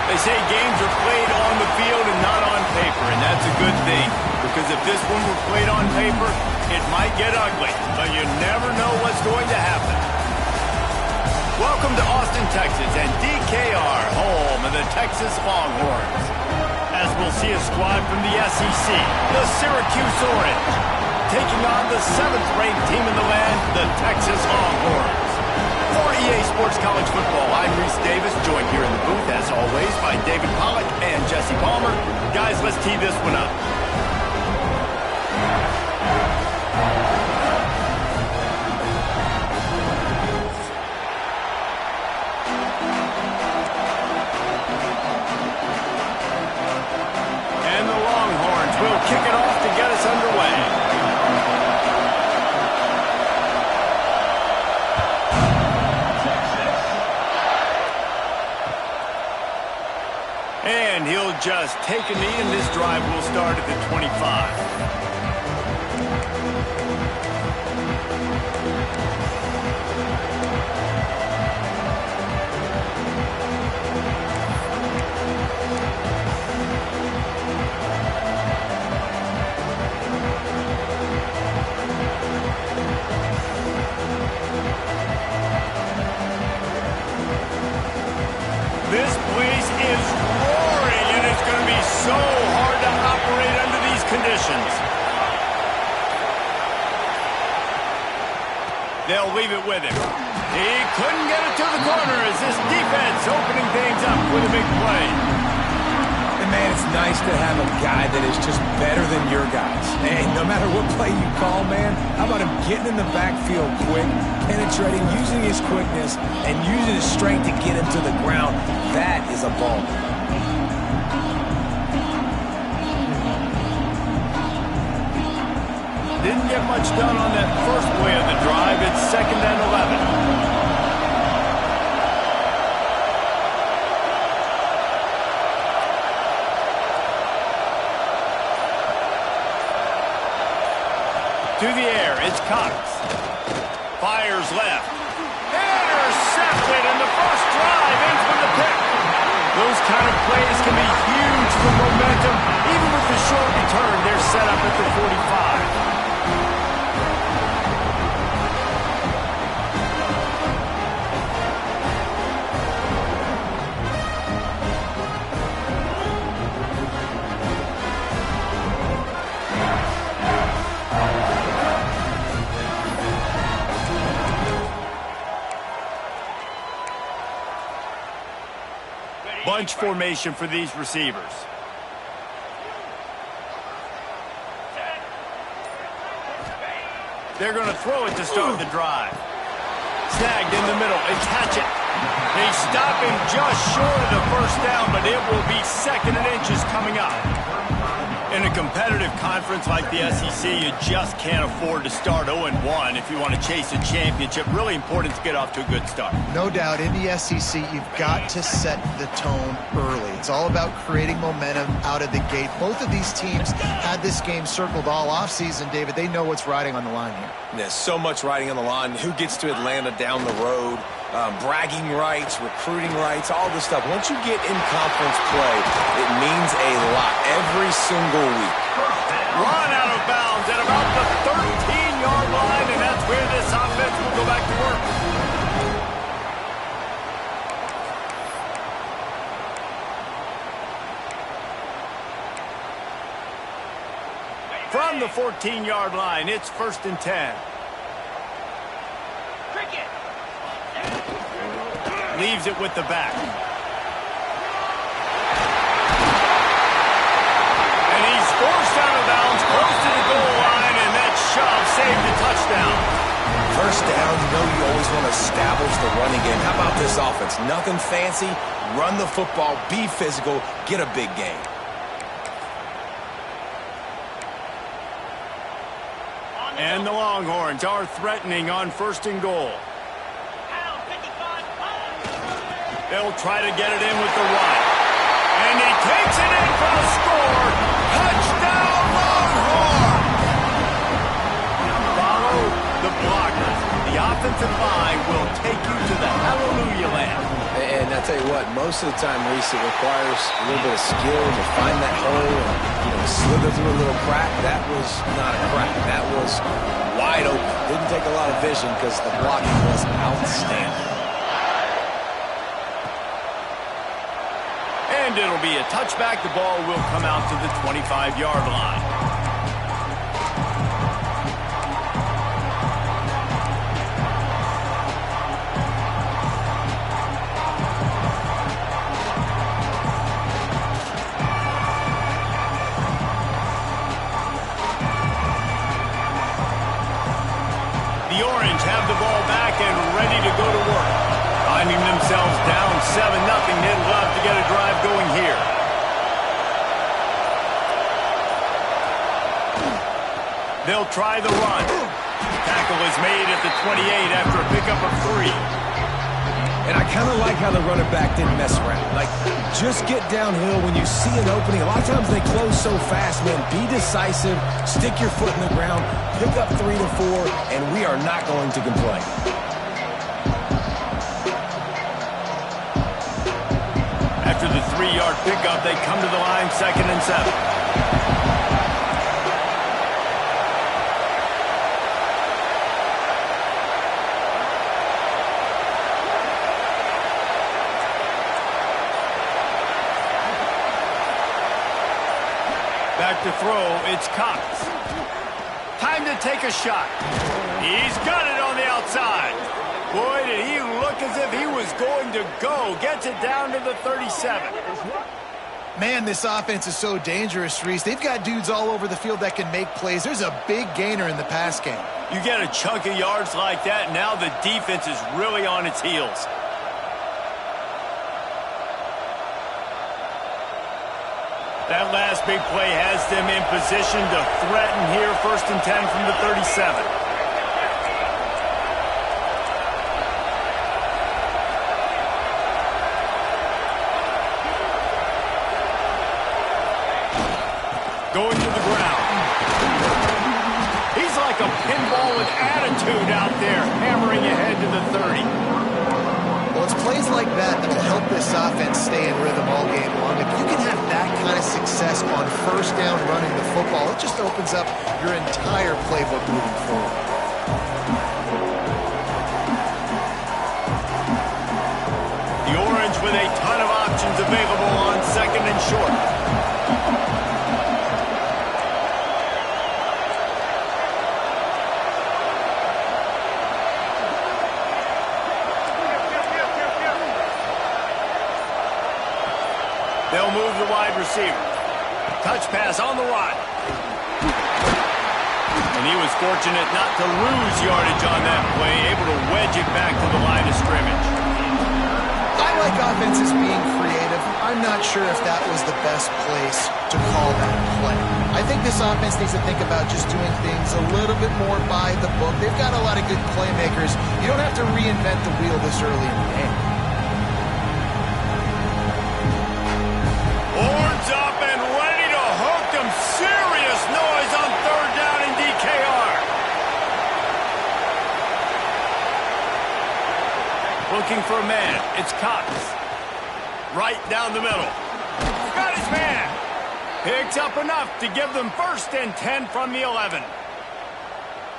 They say games are played on the field and not on paper, and that's a good thing. Because if this one were played on paper, it might get ugly, but you never know what's going to happen. Welcome to Austin, Texas, and DKR, home of the Texas Longhorns. As we'll see a squad from the SEC, the Syracuse Orange, taking on the 7th-ranked team in the land, the Texas Longhorns. For EA Sports College Football, I'm Reese Davis, joined here in the booth, as always, by David Pollack and Jesse Palmer. Guys, let's tee this one up. And the Longhorns will kick it off to get us underway. And he'll just take a knee, and this drive will start at the 25. This place is roaring, and it's going to be so hard to operate under these conditions. They'll leave it with him. He couldn't get it to the corner as this defense opening things up with a big play. And man, it's nice to have a guy that is just better than your guys. And no matter what play you call, man, how about him getting in the backfield quick, penetrating, using his quickness, and using his strength to get him to the ground. That is a ball. Didn't get much done on that first play of the drive. It's 2nd and 11. To the air, it's Cox. Fires left. Intercepted, and the first drive ends with a pick. Those kind of plays can be huge for momentum. Even with the short return, they're set up at the 45. Bunch formation for these receivers. They're going to throw it to start the drive. Snagged in the middle. It's Hatchett. They stop him just short of the first down, but it will be 2nd and inches coming up. In a competitive conference like the SEC, you just can't afford to start 0-1 if you want to chase a championship. Really important to get off to a good start. No doubt, in the SEC, you've got to set the tone early. It's all about creating momentum out of the gate. Both of these teams had this game circled all offseason, David. They know what's riding on the line here. There's so much riding on the line. Who gets to Atlanta down the road? Bragging rights, recruiting rights, all this stuff. Once you get in conference play, it means a lot every single week. Run out of bounds at about the 13-yard line, and that's where this offense will go back to work. From the 14-yard line, it's 1st and 10. leaves it with the back. And he's forced out of bounds, close to the goal line, and that shove saved the touchdown. First down, you know you always want to establish the running game. How about this offense? Nothing fancy. Run the football, be physical, get a big gain. And the Longhorns are threatening on 1st and goal. They'll try to get it in with the run. And he takes it in for the score. Touchdown, Longhorns! Follow the blockers. The offensive line will take you to the hallelujah land. And I tell you what, most of the time, Reese, it requires a little bit of skill to find that hole and slither through a little crack. That was not a crack. That was wide open. Didn't take a lot of vision because the blocking was outstanding. And it'll be a touchback. The ball will come out to the 25-yard line. The Orange have the ball back and ready to go to work. Finding themselves down 7-0, they'd love to get a drive going here. They'll try the run. Tackle is made at the 28 after a pickup of 3. And I kind of like how the running back didn't mess around. Like, just get downhill when you see an opening. A lot of times they close so fast, man. Be decisive, stick your foot in the ground, pick up 3 to 4, and we are not going to complain. After the 3-yard pickup, they come to the line, 2nd and 7. Back to throw, it's Cox. Time to take a shot. He's got it on the outside. Boy, did he look as if he was going to go. Gets it down to the 37. Man, this offense is so dangerous, Reese. They've got dudes all over the field that can make plays. There's a big gainer in the pass game. You get a chunk of yards like that, now the defense is really on its heels. That last big play has them in position to threaten here, 1st and 10 from the 37. Going to the ground. He's like a pinball with attitude out there, hammering ahead to the 30. Well, it's plays like that that'll help this offense stay in rhythm all game long. If you can have that kind of success on 1st down running the football, it just opens up your entire playbook moving forward. The Orange with a ton of options available on 2nd and short. They'll move the wide receiver. Touch pass on the run. And he was fortunate not to lose yardage on that play, able to wedge it back to the line of scrimmage. I like offenses being creative. I'm not sure if that was the best place to call that play. I think this offense needs to think about just doing things a little bit more by the book. They've got a lot of good playmakers. You don't have to reinvent the wheel this early in the game. Horns up and ready to hook them. Serious noise on 3rd down in DKR. Looking for a man. It's Cox. Right down the middle. Got his man. Picks up enough to give them 1st and 10 from the 11.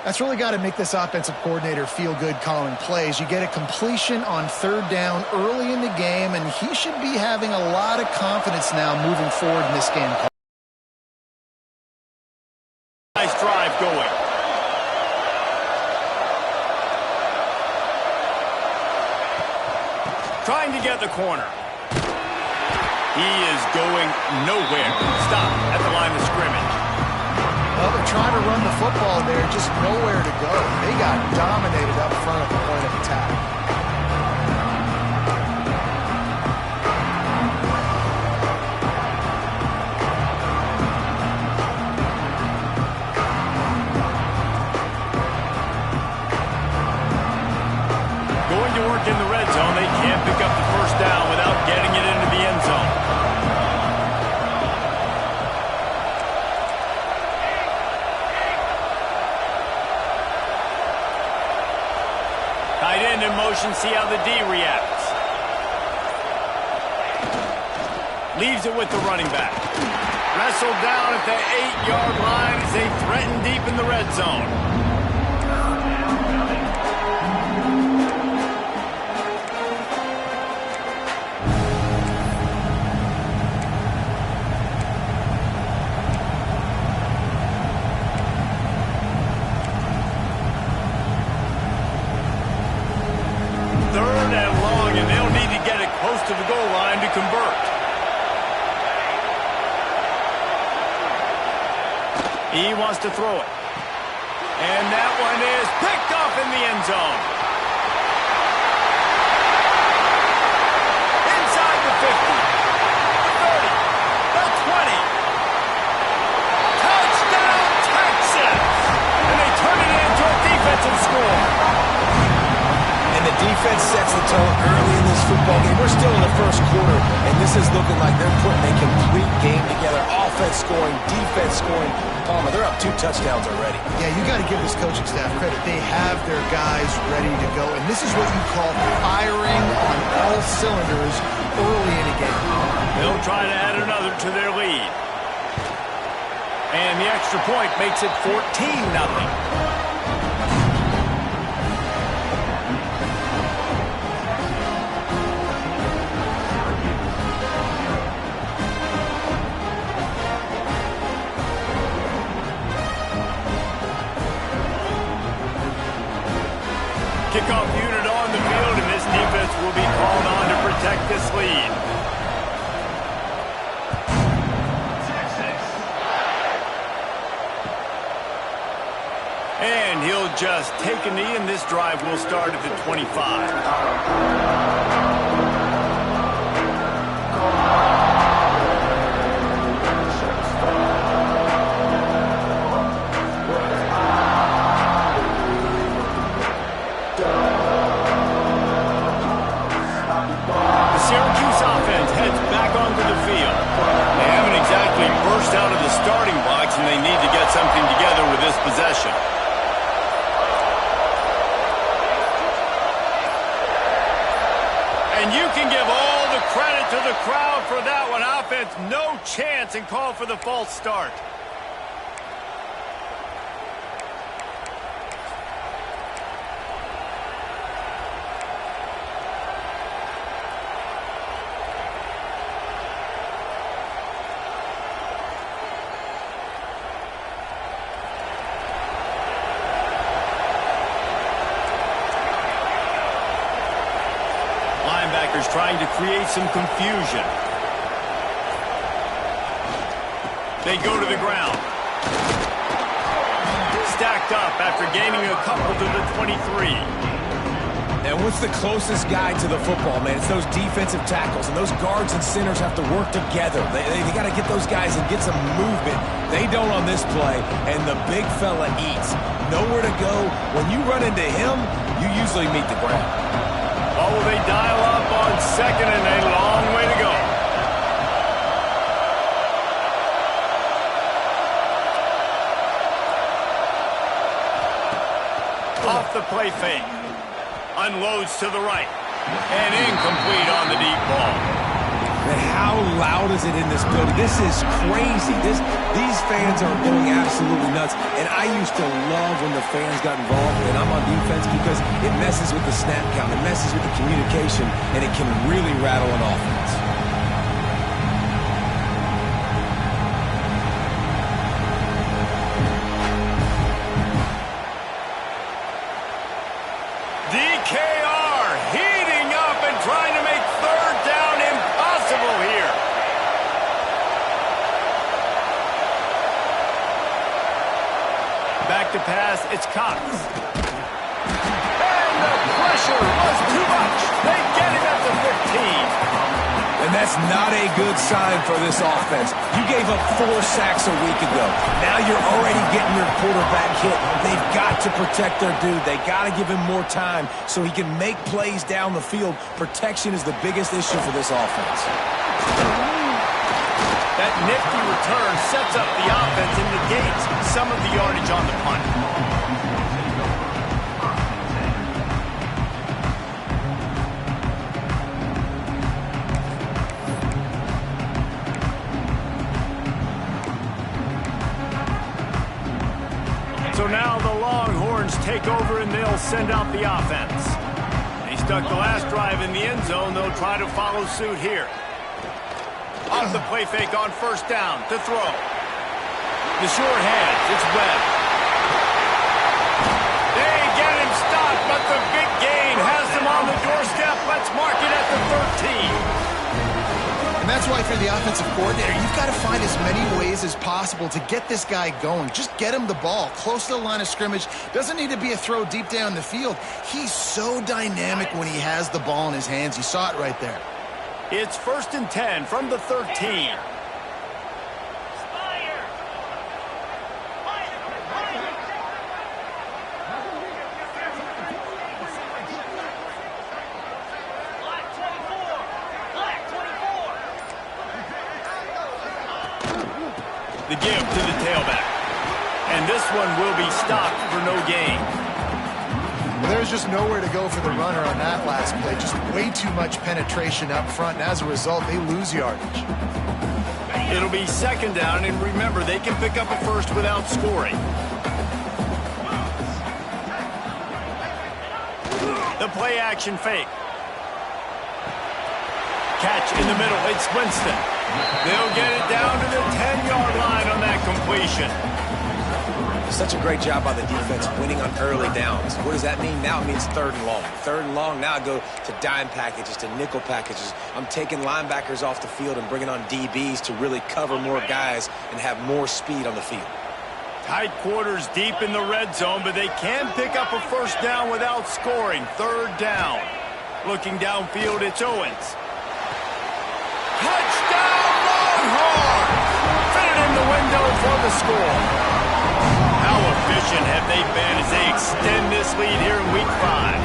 That's really got to make this offensive coordinator feel good calling plays. You get a completion on 3rd down early in the game, and he should be having a lot of confidence now moving forward in this game. Nice drive going. trying to get the corner. He is going nowhere. Stop at the line of scrimmage. Well, they're trying to run the football there, just nowhere to go. They got dominated up front at the point of attack. Going to work in the red zone. They can't pick up the first down without getting it into the end zone. Tight end in motion, see how the D reacts. Leaves it with the running back. Wrestled down at the 8-yard line as they threaten deep in the red zone. Third and long, and they'll need to get it close to the goal line to convert. He wants to throw it. And that one is picked off in the end zone. Inside the 50, the 30, the 20. Touchdown, Texas! And they turn it into a defensive score. And the defense sets the tone early in this football game. We're still in the first quarter, and this is looking like they're putting a complete game together. Offense scoring, defense scoring. Palmer, they're up 2 touchdowns already. Yeah, you got to give this coaching staff credit. They have their guys ready to go, and this is what you call firing on all cylinders early in a game. They'll try to add another to their lead. And the extra point makes it 14-0. Kickoff unit on the field, and this defense will be called on to protect this lead. And he'll just take a knee, and this drive will start at the 25. Syracuse offense heads back onto the field. They haven't exactly burst out of the starting box, and they need to get something together with this possession. And you can give all the credit to the crowd for that one. Offense, no chance, and call for the false start. Linebackers trying to create some confusion. They go to the ground. Stacked up after gaining a couple to the 23. And what's the closest guy to the football, man? It's those defensive tackles, and those guards and centers have to work together. They got to get those guys and get some movement. They don't on this play, and the big fella eats. Nowhere to go. When you run into him, you usually meet the ground. Oh, they dial up on second, and a long way to go. Off the play fake. Unloads to the right. And incomplete on the deep ball. And how loud is it in this building? This is crazy. These fans are going absolutely nuts. And I used to love when the fans got involved and I'm on defense because it messes with the snap count. It messes with the communication, and it can really rattle an offense. DKR heating up and trying to make to pass. It's Cox. And the pressure was too much. They get him at the 15. And that's not a good sign for this offense. You gave up 4 sacks a week ago. Now you're already getting your quarterback hit. They've got to protect their dude. They got to give him more time so he can make plays down the field. Protection is the biggest issue for this offense. That nifty return sets up the offense and negates some of the yardage on the punt. So now the Longhorns take over and they'll send out the offense. He stuck the last drive in the end zone. They'll try to follow suit here. Off the play fake on first down to throw. The short hands, it's Webb. They get him stopped, but the big gain has them on the doorstep. Let's mark it at the 13. And that's why if you're the offensive coordinator, you've got to find as many ways as possible to get this guy going. Just get him the ball close to the line of scrimmage. Doesn't need to be a throw deep down the field. He's so dynamic when he has the ball in his hands. You saw it right there. It's 1st and 10 from the 13. The give to the tailback. And this one will be stopped for no gain. Well, there's just nowhere to go for the runner on that last play. Just way too much penetration up front, and as a result, they lose yardage. It'll be 2nd down, and remember, they can pick up a first without scoring. The play action fake. Catch in the middle, it's Winston. They'll get it down to the 10-yard line on that completion. Such a great job by the defense winning on early downs. What does that mean? Now it means 3rd and long. 3rd and long, now I go to dime packages, to nickel packages. I'm taking linebackers off the field and bringing on DBs to really cover more guys and have more speed on the field. Tight quarters deep in the red zone, but they can pick up a first down without scoring. 3rd down. Looking downfield, it's Owens. Touchdown, Longhorn! Fit in the window for the score. How efficient have they been as they extend this lead here in Week 5?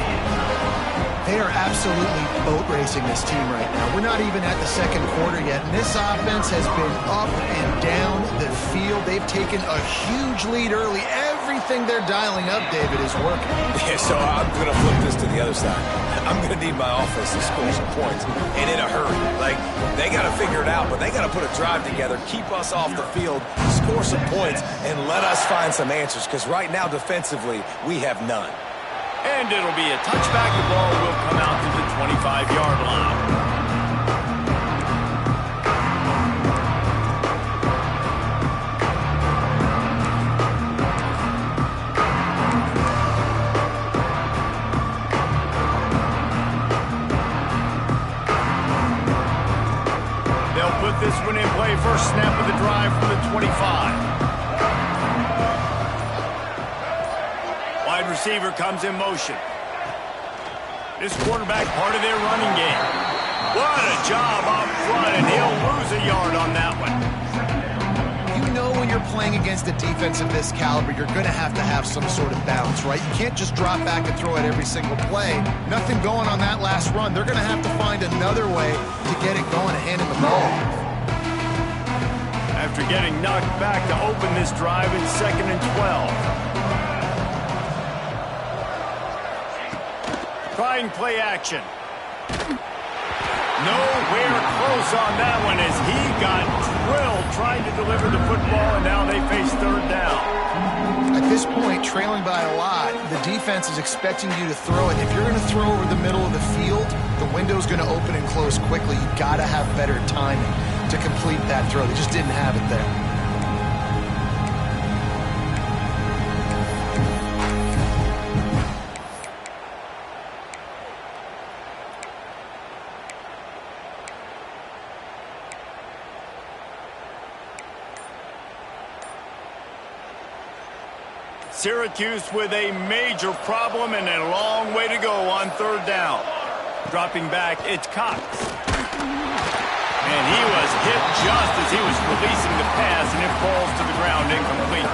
They are absolutely boat racing this team right now. We're not even at the 2nd quarter yet, and this offense has been up and down the field. They've taken a huge lead early. Everything they're dialing up, David, is working. Yeah, so I'm going to flip this to the other side. I'm going to need my offense to score some points, and in a hurry. Like, they got to figure it out, but they got to put a drive together, keep us off the field, score some points, and let us find some answers, because right now, defensively, we have none. And it'll be a touchback. The ball will come out to the 25-yard line. They'll put this one in play. First snap of the drive from the 25. Wide receiver comes in motion. This quarterback part of their running game. What a job up front, and he'll lose a yard on that one. You know when you're playing against a defense of this caliber, you're going to have some sort of balance, right? You can't just drop back and throw it every single play. Nothing going on that last run. They're going to have to find another way to get it going and hand him the ball. After getting knocked back to open this drive, it's 2nd and 12. Trying play action. Nowhere close on that one as he got drilled trying to deliver the football, and now they face 3rd down. At this point, trailing by a lot, the defense is expecting you to throw it. If you're going to throw over the middle of the field, the window's going to open and close quickly. You've got to have better timing to complete that throw. They just didn't have it there. Syracuse with a major problem and a long way to go on third down. Dropping back, it's Cox. And he was hit just as he was releasing the pass, and it falls to the ground incomplete.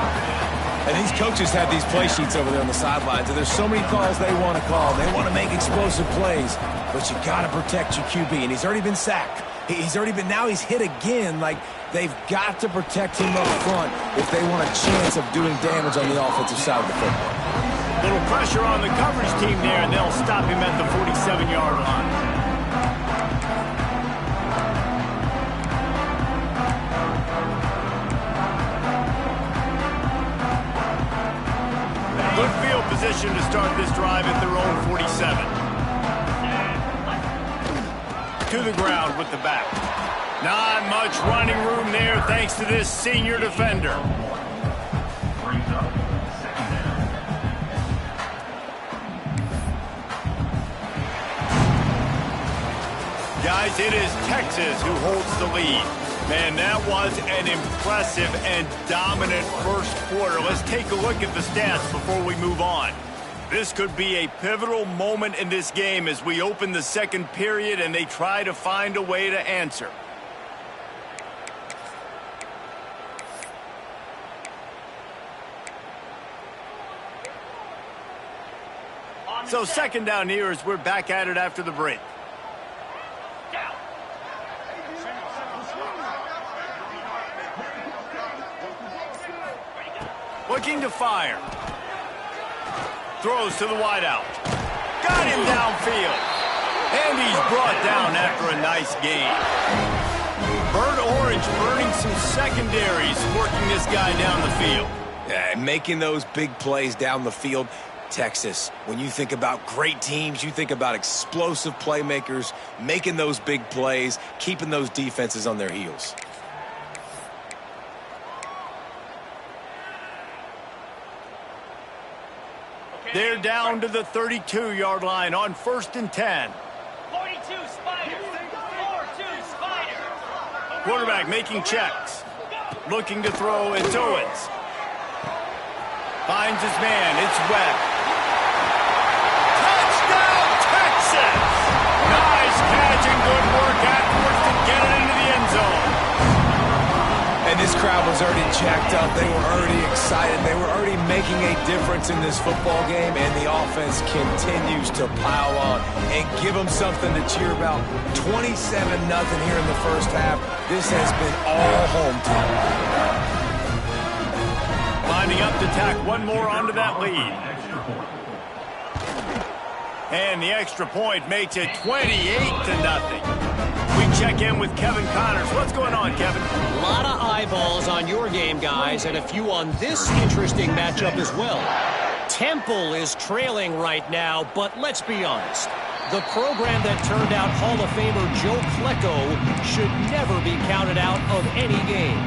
And these coaches have these play sheets over there on the sidelines, and there's so many calls they want to call. They want to make explosive plays, but you got to protect your QB, and he's already been sacked. Now he's hit again. Like, they've got to protect him up front if they want a chance of doing damage on the offensive side of the football. Little pressure on the coverage team there, and they'll stop him at the 47-yard line. Good field position to start this drive at their own 47. To the ground with the back. Not much running room there thanks to this senior defender. Guys, it is Texas who holds the lead. Man, that was an impressive and dominant first quarter. Let's take a look at the stats before we move on. This could be a pivotal moment in this game as we open the second period and they try to find a way to answer. So second down here as we're back at it after the break. Looking to fire. Throws to the wideout. Got him downfield. And he's brought down after a nice gain. Bird Orange burning some secondaries, working this guy down the field. Yeah, making those big plays down the field. Texas, when you think about great teams, you think about explosive playmakers, making those big plays, keeping those defenses on their heels. They're down to the 32-yard line on 1st and 10. 42 Spider. 4-2 Spider. Quarterback making checks. Looking to throw, it's Owens. Finds his man, it's Webb. Touchdown, Texas! Nice catch and good work afterwards to get it into the end zone. And this crowd was already jacked up. They were already excited. They were already making a difference in this football game, and the offense continues to pile on and give them something to cheer about. 27-0 here in the first half. This has been all home team. Lining up to tack one more onto that lead. And the extra point makes it 28-0. We check in with Kevin Connors. What's going on, Kevin? A lot of eyeballs on your game, guys, and a few on this interesting matchup as well. Temple is trailing right now, but let's be honest. The program that turned out Hall of Famer Joe Klecko should never be counted out of any game.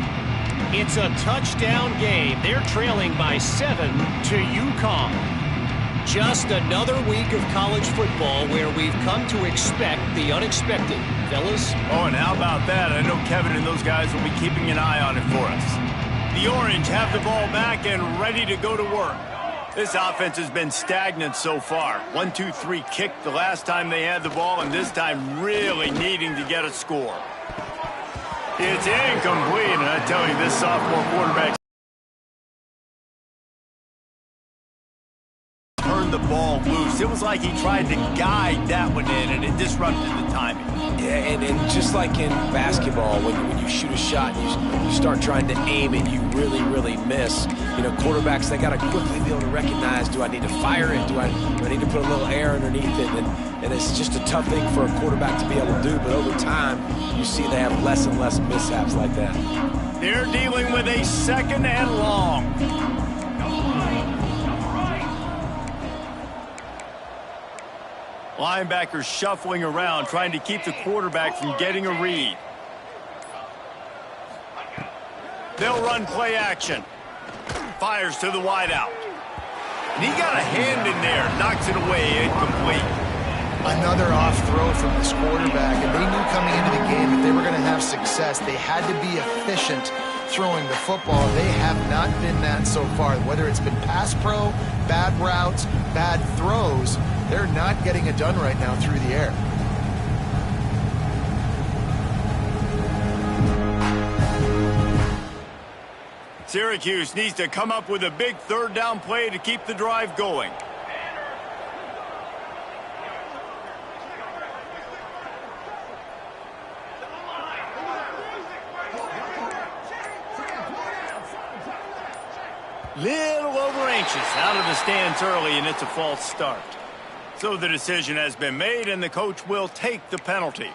It's a touchdown game. They're trailing by 7 to UConn. Just another week of college football where we've come to expect the unexpected. Fellas? Oh, and how about that? I know Kevin and those guys will be keeping an eye on it for us. The Orange have the ball back and ready to go to work. This offense has been stagnant so far. 1-2-3 kick the last time they had the ball, and this time really needing to get a score. It's incomplete, and I tell you, this sophomore quarterback turned the ball loose. It was like he tried to guide that one in, and it disrupted the timing. Yeah, and just like in basketball, when you shoot a shot and you start trying to aim it, you really, really miss. You know, quarterbacks, they got to quickly be able to recognize, do I need to fire it? Do I need to put a little air underneath it? And it's just a tough thing for a quarterback to be able to do, but over time, you see they have less and less mishaps like that. They're dealing with a 2nd and long. Linebackers shuffling around, trying to keep the quarterback from getting a read. They'll run play action. Fires to the wideout. And he got a hand in there, knocks it away, incomplete. Another off throw from this quarterback, and they knew coming into the game if they were going to have success, they had to be efficient throwing the football. They have not been that so far. Whether it's been pass pro, bad routes, bad throws, they're not getting it done right now through the air. Syracuse needs to come up with a big third down play to keep the drive going. Little over anxious, out of the stance early, and it's a false start. So the decision has been made, and the coach will take the penalty.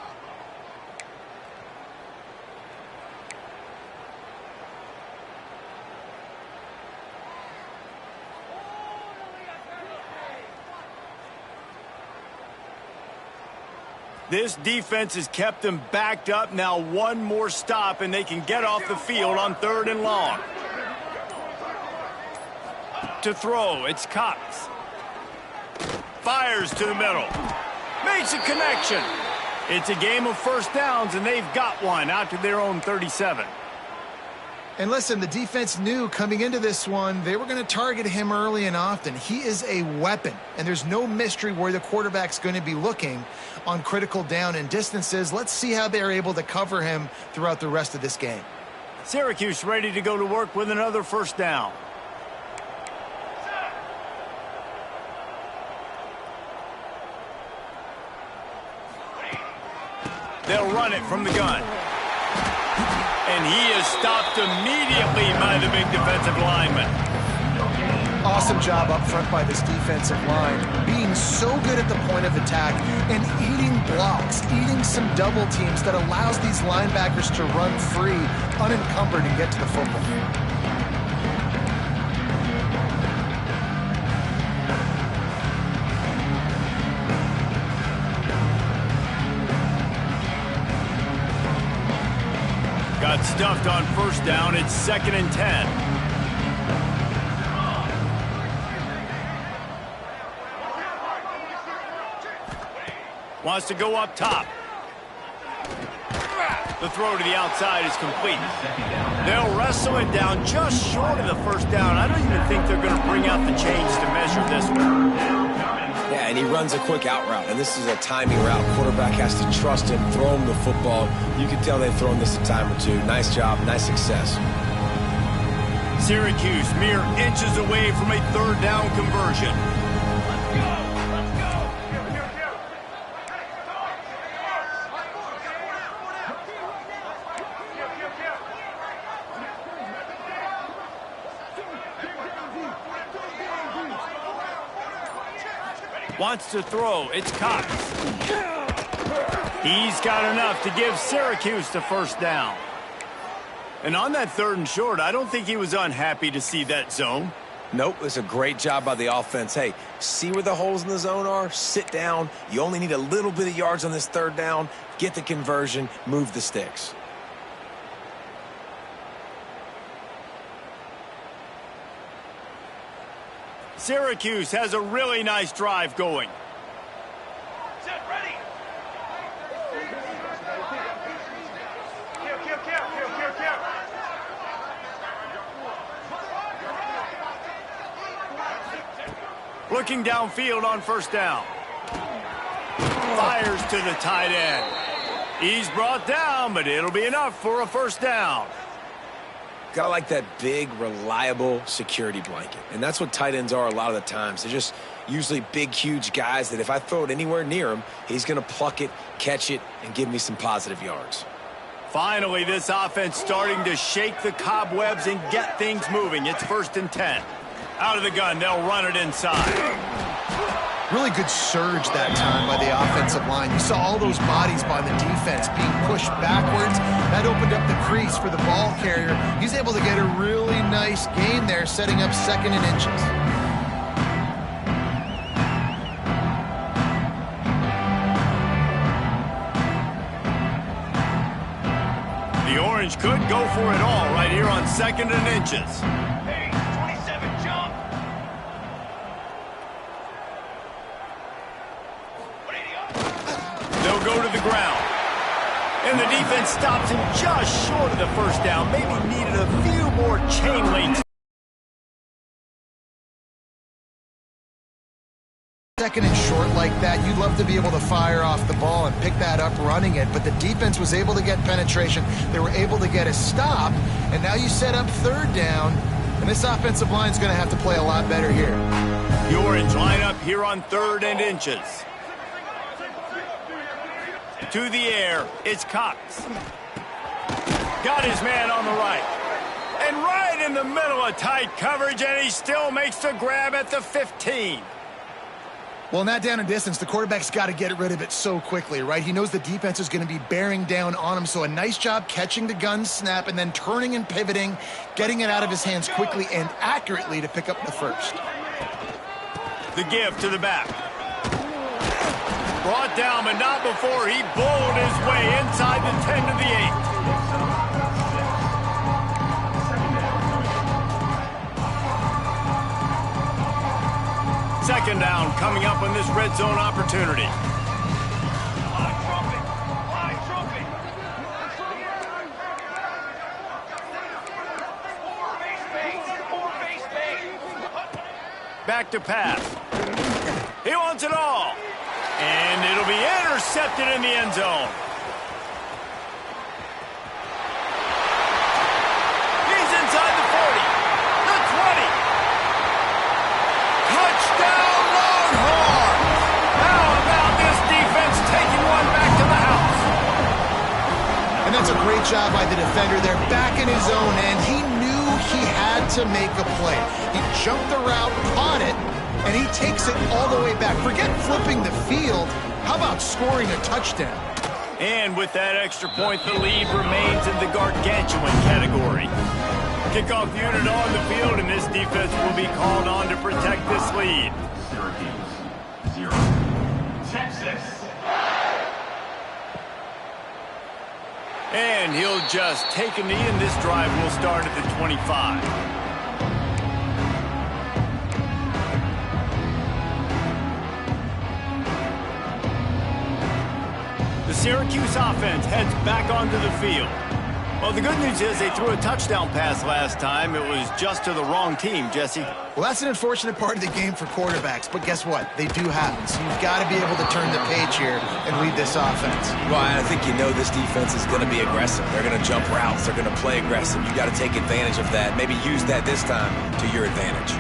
This defense has kept them backed up. Now one more stop, and they can get off the field on 3rd and long. To throw, it's Cox. Fires to the middle. Makes a connection. It's a game of first downs, and they've got one out to their own 37. And listen, the defense knew coming into this one, they were going to target him early and often. He is a weapon, and there's no mystery where the quarterback's going to be looking on critical down and distances. Let's see how they're able to cover him throughout the rest of this game. Syracuse ready to go to work with another first down. They'll run it from the gun. And he is stopped immediately by the big defensive lineman. Awesome job up front by this defensive line, being so good at the point of attack and eating blocks, eating some double teams that allows these linebackers to run free, unencumbered, and get to the football. Got stuffed on first down. It's 2nd and 10. Wants to go up top. The throw to the outside is complete. They'll wrestle it down just short of the first down. I don't even think they're going to bring out the chains to measure this one. Yeah, and he runs a quick out route, and this is a timing route. Quarterback has to trust him, throw him the football. You can tell they've thrown this a time or two. Nice job, nice success. Syracuse mere inches away from a 3rd down conversion. Wants to throw. It's Cox. He's got enough to give Syracuse the first down. And on that 3rd and short, I don't think he was unhappy to see that zone. Nope, it's a great job by the offense. Hey, see where the holes in the zone are? Sit down. You only need a little bit of yards on this 3rd down. Get the conversion. Move the sticks. Syracuse has a really nice drive going. Set, ready. Looking downfield on first down. Fires to the tight end. He's brought down, but it'll be enough for a first down. Gotta like that big, reliable security blanket. And that's what tight ends are a lot of the times. They're just usually big, huge guys that if I throw it anywhere near him, he's going to pluck it, catch it, and give me some positive yards. Finally, this offense starting to shake the cobwebs and get things moving. It's 1st and 10. Out of the gun, they'll run it inside. Really good surge that time by the offensive line. You saw all those bodies by the defense being pushed backwards. That opened up the crease for the ball carrier. He's able to get a really nice gain there, setting up 2nd and inches. The Orange could go for it all right here on 2nd and inches. Hey, 27, jump. They'll go to the ground. And the defense stops him just short of the first down. Maybe needed a few more chain links. Second and short like that, you'd love to be able to fire off the ball and pick that up running it, but the defense was able to get penetration. They were able to get a stop, and now you set up third down, and this offensive line is going to have to play a lot better here. The Orange line up here on 3rd and inches. To the air, it's Cox. Got his man on the right. And right in the middle of tight coverage, and he still makes the grab at the 15. Well, in that down and distance, the quarterback's got to get rid of it so quickly, right? He knows the defense is going to be bearing down on him, so a nice job catching the gun snap and then turning and pivoting, getting it out of his hands quickly and accurately to pick up the first. The give to the back. Brought down, but not before he bowled his way inside the 10 to the 8. Second down coming up on this red zone opportunity. Back to pass. He wants it all. And it'll be intercepted in the end zone. He's inside the 40, the 20. Touchdown, Longhorns! How about this defense taking one back to the house? And that's a great job by the defender there, back in his own end. He knew he had to make a play. He jumped the route, caught it, and he takes it all the way back. Forget flipping the field. How about scoring a touchdown? And with that extra point, the lead remains in the gargantuan category. Kickoff unit on the field, and this defense will be called on to protect this lead. Syracuse, 0. Texas. And he'll just take a knee, and this drive will start at the 25. The Syracuse offense heads back onto the field. Well, the good news is they threw a touchdown pass last time. It was just to the wrong team, Jesse. Well, that's an unfortunate part of the game for quarterbacks, but guess what? They do happen, so you've got to be able to turn the page here and lead this offense. Well, I think you know this defense is going to be aggressive. They're going to jump routes. They're going to play aggressive. You got to take advantage of that. Maybe use that this time to your advantage.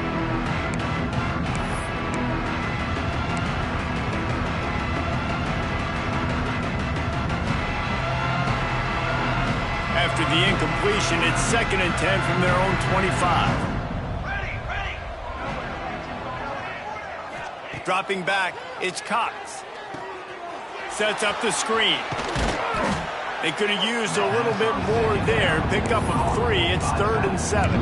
After the incompletion, it's 2nd and 10 from their own 25. Dropping back, it's Cox. Sets up the screen. They could have used a little bit more there. Pick up a 3. It's 3rd and 7.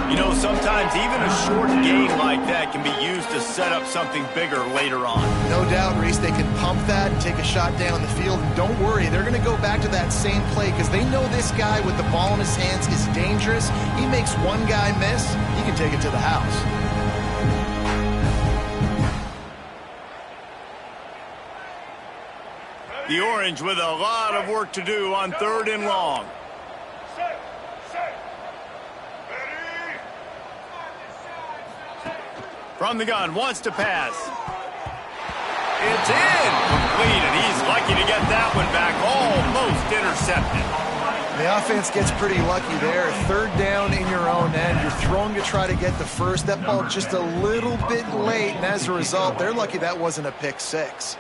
You know, sometimes even a short gain like that can be used to set up something bigger later on. No doubt, Reese, they can pump that and take a shot down the field. And don't worry, they're going to go back to that same play because they know this guy with the ball in his hands is dangerous. He makes one guy miss, he can take it to the house. The Orange with a lot of work to do on 3rd and long. From the gun, wants to pass. It's in! Complete, and he's lucky to get that one back. Almost intercepted. The offense gets pretty lucky there. 3rd down in your own end. You're throwing to try to get the first. That ball just a little bit late, and as a result, they're lucky that wasn't a pick 6.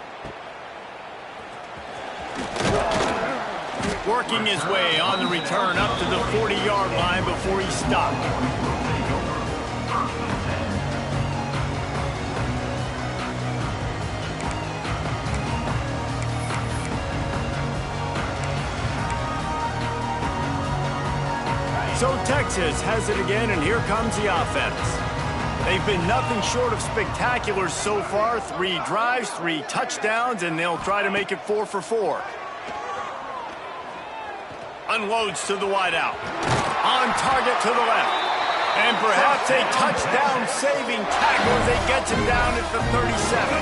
Working his way on the return up to the 40-yard line before he stopped. So Texas has it again, and here comes the offense. They've been nothing short of spectacular so far. 3 drives, 3 touchdowns, and they'll try to make it 4 for 4. Unloads to the wideout. On target to the left. And perhaps a touchdown-saving tackle as they get him down at the 37.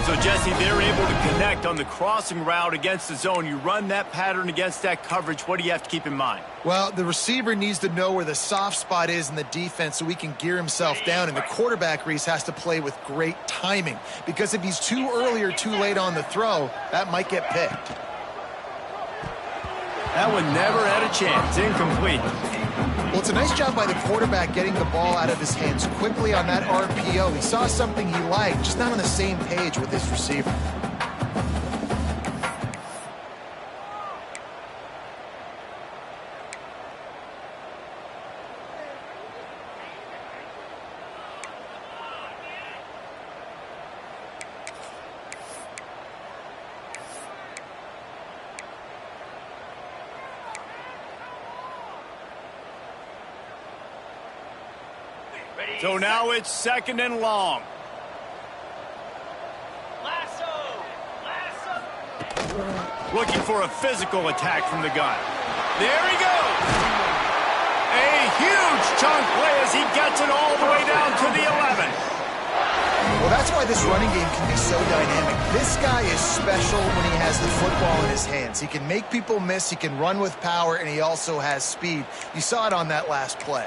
So Jesse, they're able to connect on the crossing route against the zone. You run that pattern against that coverage. What do you have to keep in mind? Well, the receiver needs to know where the soft spot is in the defense so he can gear himself down, and the quarterback, Reese, has to play with great timing, because if he's too early or too late on the throw, that might get picked. That one never had a chance. Incomplete. Well, it's a nice job by the quarterback getting the ball out of his hands quickly on that RPO. He saw something he liked, just not on the same page with his receiver. So now it's 2nd and long. Looking for a physical attack from the gun. There he goes. A huge chunk play as he gets it all the way down to the 11. Well, that's why this running game can be so dynamic. This guy is special when he has the football in his hands. He can make people miss, he can run with power, and he also has speed. You saw it on that last play.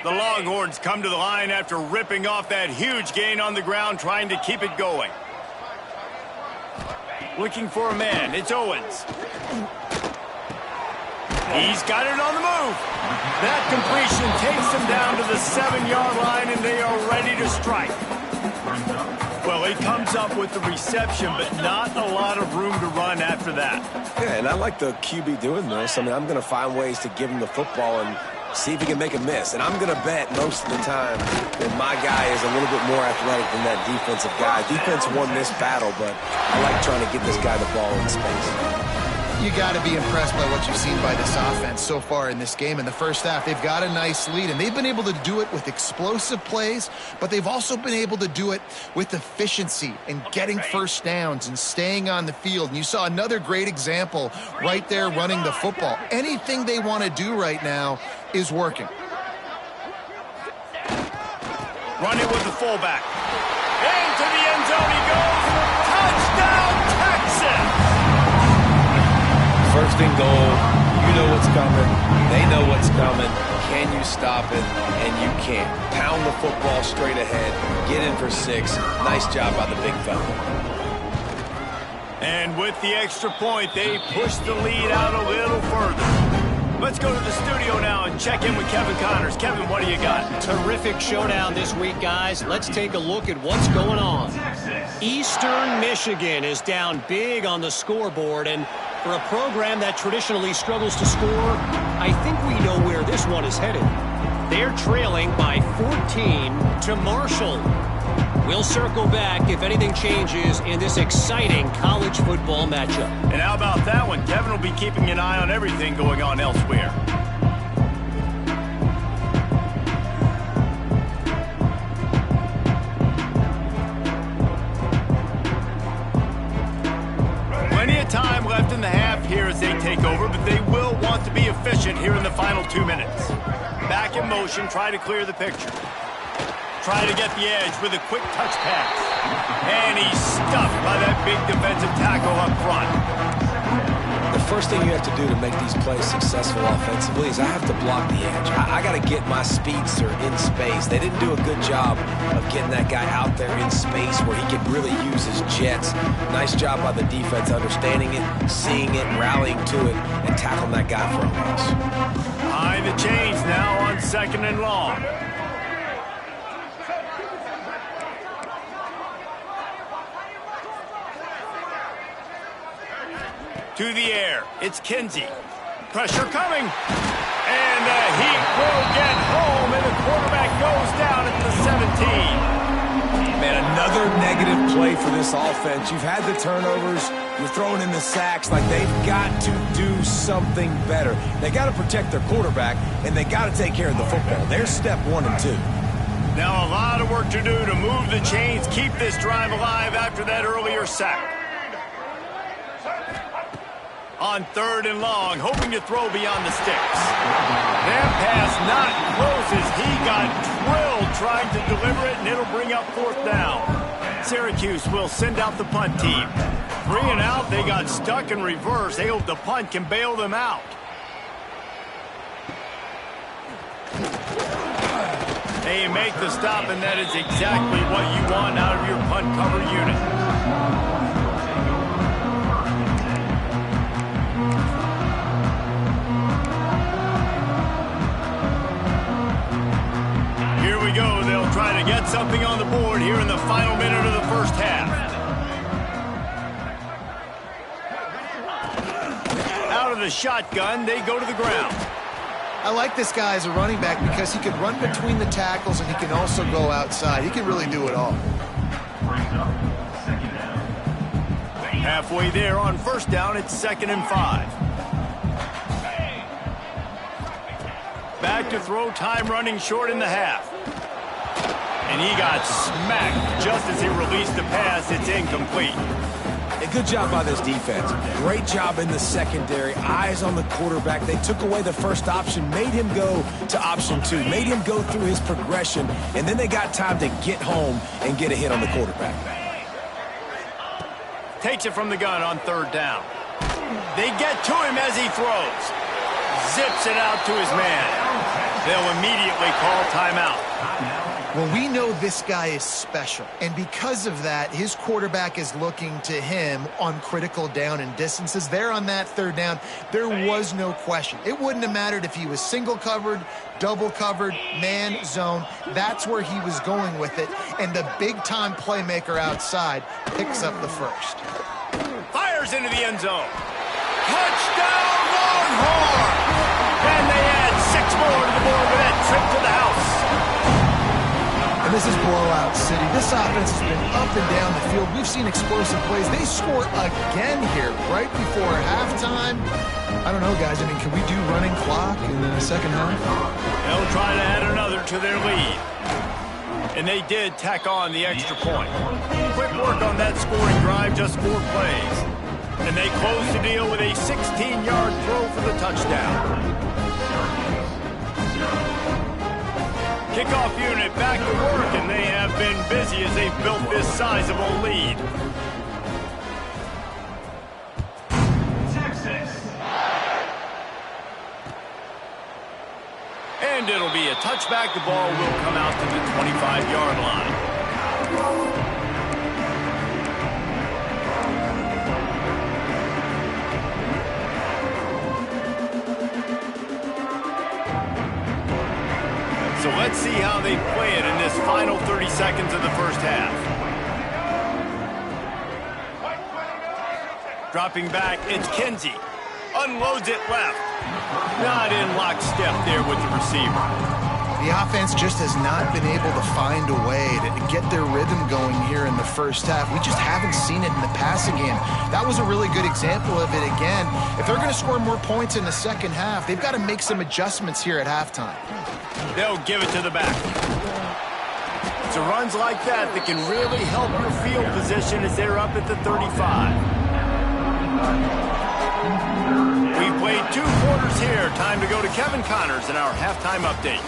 The Longhorns come to the line after ripping off that huge gain on the ground, trying to keep it going. Looking for a man. It's Owens. He's got it on the move. That completion takes him down to the 7-yard line, and they are ready to strike. Well, he comes up with the reception, but not a lot of room to run after that. Yeah, and I like the QB doing this. I mean, I'm going to find ways to give him the football and see if he can make a miss. And I'm going to bet most of the time that my guy is a little bit more athletic than that defensive guy. Defense won this battle, but I like trying to get this guy the ball in space. You got to be impressed by what you've seen by this offense so far in this game. In the first half, they've got a nice lead, and they've been able to do it with explosive plays, but they've also been able to do it with efficiency and getting first downs and staying on the field. And you saw another great example right there running the football. Anything they want to do right now is working. Running with the fullback. Into the end zone he goes. Touchdown, Texas! First and goal, you know what's coming, they know what's coming. Can you stop it? And you can't. Pound the football straight ahead, get in for 6. Nice job by the big fella. And with the extra point, they push the lead out a little further. Let's go to the studio now and check in with Kevin Connors. Kevin, what do you got? Terrific showdown this week, guys. Let's take a look at what's going on. Eastern Michigan is down big on the scoreboard, and for a program that traditionally struggles to score, I think we know where this one is headed. They're trailing by 14 to Marshall. We'll circle back if anything changes in this exciting college football matchup. And how about that one? Kevin will be keeping an eye on everything going on elsewhere. Plenty of time left in the half here as they take over, but they will want to be efficient here in the final 2 minutes. Back in motion, try to clear the picture. Try to get the edge with a quick touch pass. And he's stuffed by that big defensive tackle up front. The first thing you have to do to make these plays successful offensively is I have to block the edge. I got to get my speedster in space. They didn't do a good job of getting that guy out there in space where he could really use his jets. Nice job by the defense understanding it, seeing it, rallying to it, and tackling that guy for a loss. Behind the chains now on 2nd and long. To the air, it's Kinsey. Pressure coming. And the heat will get home, and the quarterback goes down at the 17. Man, another negative play for this offense. You've had the turnovers. You're throwing in the sacks. Like, they've got to do something better. They got to protect their quarterback, and they got to take care of the football. There's step 1 and 2. Now a lot of work to do to move the chains, keep this drive alive after that earlier sack. On 3rd and long, hoping to throw beyond the sticks. That pass not close as he got drilled trying to deliver it, and it'll bring up 4th down. Syracuse will send out the punt team. 3 and out, they got stuck in reverse. They hope the punt can bail them out. They make the stop, and that is exactly what you want out of your punt cover unit. Here we go. They'll try to get something on the board here in the final minute of the first half. Out of the shotgun, they go to the ground. I like this guy as a running back because he can run between the tackles and he can also go outside. He can really do it all. Halfway there on 1st down, it's 2nd and 5. Back to throw, time running short in the half. And he got smacked just as he released the pass. It's incomplete. A good job by this defense. Great job in the secondary. Eyes on the quarterback. They took away the first option, made him go to option 2, made him go through his progression, and then they got time to get home and get a hit on the quarterback. Takes it from the gun on 3rd down. They get to him as he throws. Zips it out to his man. They'll immediately call timeout. Well, we know this guy is special, and because of that, his quarterback is looking to him on critical down and distances. There on that 3rd down, there was no question. It wouldn't have mattered if he was single covered, double covered, man, zone. That's where he was going with it, and the big-time playmaker outside picks up the first. Fires into the end zone. Touchdown, Longhorn! And they add 6 more to the board with that trip to the house. And this is blowout city. This offense has been up and down the field. We've seen explosive plays. They score again here right before halftime. I don't know, guys. I mean, can we do running clock in the second half? They'll try to add another to their lead. And they did tack on the extra point. Quick work on that scoring drive, just 4 plays. And they close the deal with a 16-yard throw for the touchdown. Kickoff unit back to work, and they have been busy as they've built this sizable lead. Texas. And it'll be a touchback. The ball will come out to the 25-yard line. So let's see how they play it in this final 30 seconds of the first half. Dropping back, it's Kinsey. Unloads it left. Not in lockstep there with the receiver. The offense just has not been able to find a way to get their rhythm going here in the first half. We just haven't seen it in the passing game. That was a really good example of it again. If they're going to score more points in the second half, they've got to make some adjustments here at halftime. They'll give it to the back. It's runs like that that can really help your field position as they're up at the 35. We've played 2 quarters here. Time to go to Kevin Connors in our halftime update.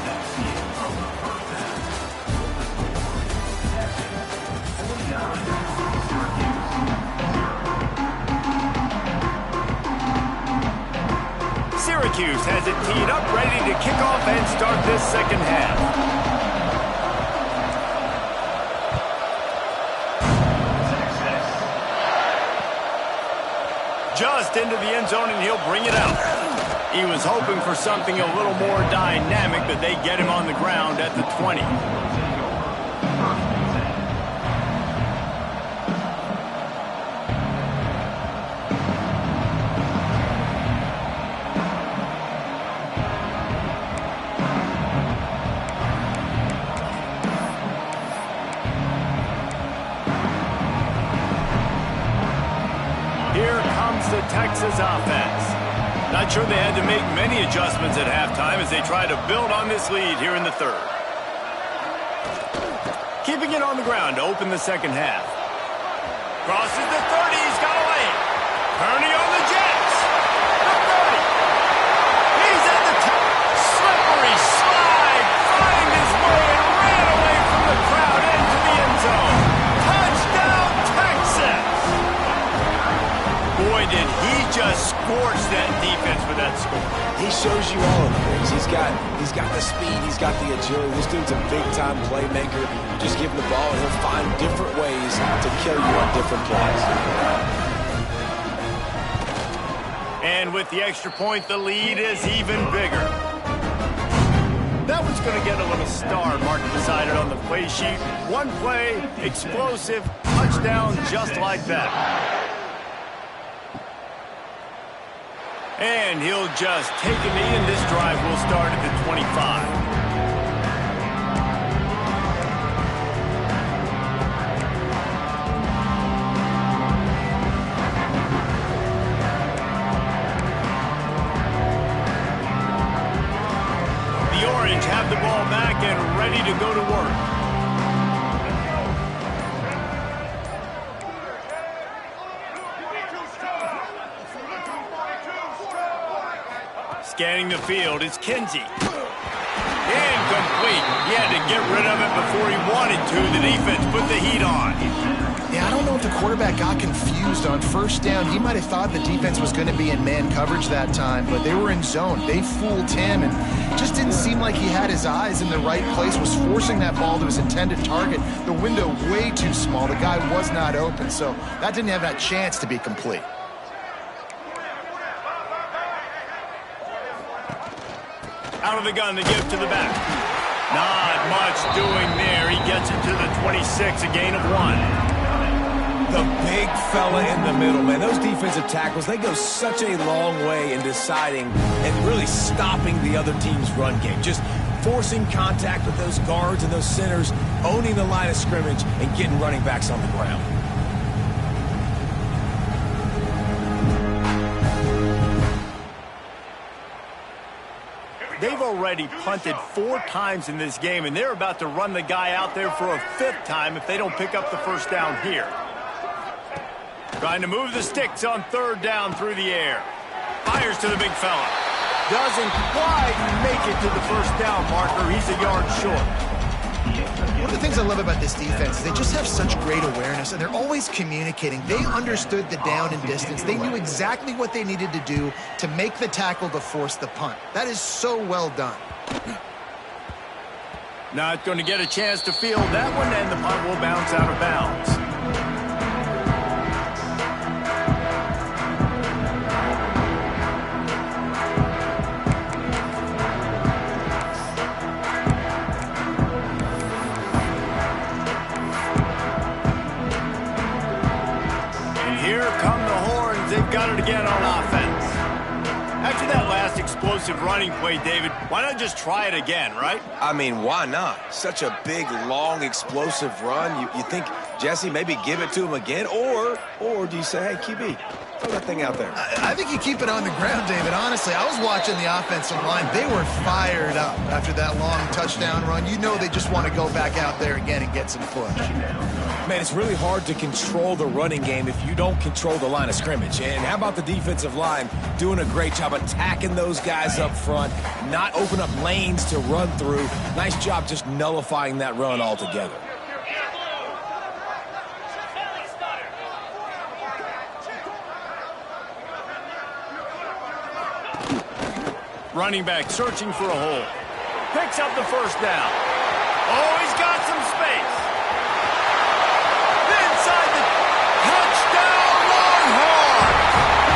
Syracuse has it teed up, ready to kick off and start this second half. Just into the end zone, and he'll bring it out. He was hoping for something a little more dynamic, but they get him on the ground at the 20. The Texas offense. Not sure they had to make many adjustments at halftime as they try to build on this lead here in the third. Keeping it on the ground to open the second half. Crosses the 30, he's got a lane. Kearney on the Jets. that score. He shows you all of the things. He's got the speed. He's got the agility. This dude's a big-time playmaker. Just give him the ball, and he'll find different ways to kill you on different plays. And with the extra point, the lead is even bigger. That one's going to get a little star marked beside it on the play sheet. One play, explosive, touchdown just like that. And he'll just take a knee, and this drive will start at the 25. Have the ball back and ready to go to work. Scanning the field, it's Kinsey. Incomplete. He had to get rid of it before he wanted to. The defense put the heat on. Yeah, I don't know if the quarterback got confused on first down. He might have thought the defense was going to be in man coverage that time, but they were in zone. They fooled him, and just didn't seem like he had his eyes in the right place, was forcing that ball to his intended target. The window way too small. The guy was not open, so that didn't have that chance to be complete. Out of the gun, the give to the back. Not much doing there. He gets it to the 26, a gain of 1. The big fella in the middle, man. Those defensive tackles, they go such a long way in deciding and really stopping the other team's run game. Just forcing contact with those guards and those centers, owning the line of scrimmage, and getting running backs on the ground. They've already punted 4 times in this game, and they're about to run the guy out there for a 5th time if they don't pick up the first down here. Trying to move the sticks on 3rd down through the air. Fires to the big fella. Doesn't quite make it to the first down marker. He's a yard short. One of the things I love about this defense is they just have such great awareness, and they're always communicating. They understood the down and distance. They knew exactly what they needed to do to make the tackle to force the punt. That is so well done. Not going to get a chance to field that one, and the punt will bounce out of bounds. Got it again on offense. After that last explosive running play, David, why not just try it again, right? I mean, why not? Such a big, long, explosive run. You think, Jesse, maybe give it to him again? Or do you say, hey, QB, throw that thing out there? I think you keep it on the ground, David. Honestly, I was watching the offensive line. They were fired up after that long touchdown run. You know they just want to go back out there again and get some push. Man, it's really hard to control the running game if you don't control the line of scrimmage. And how about the defensive line doing a great job attacking those guys up front, not open up lanes to run through. Nice job just nullifying that run altogether. Running back searching for a hole. Picks up the first down. Oh, he's got some space. Inside the touchdown, Longhorn.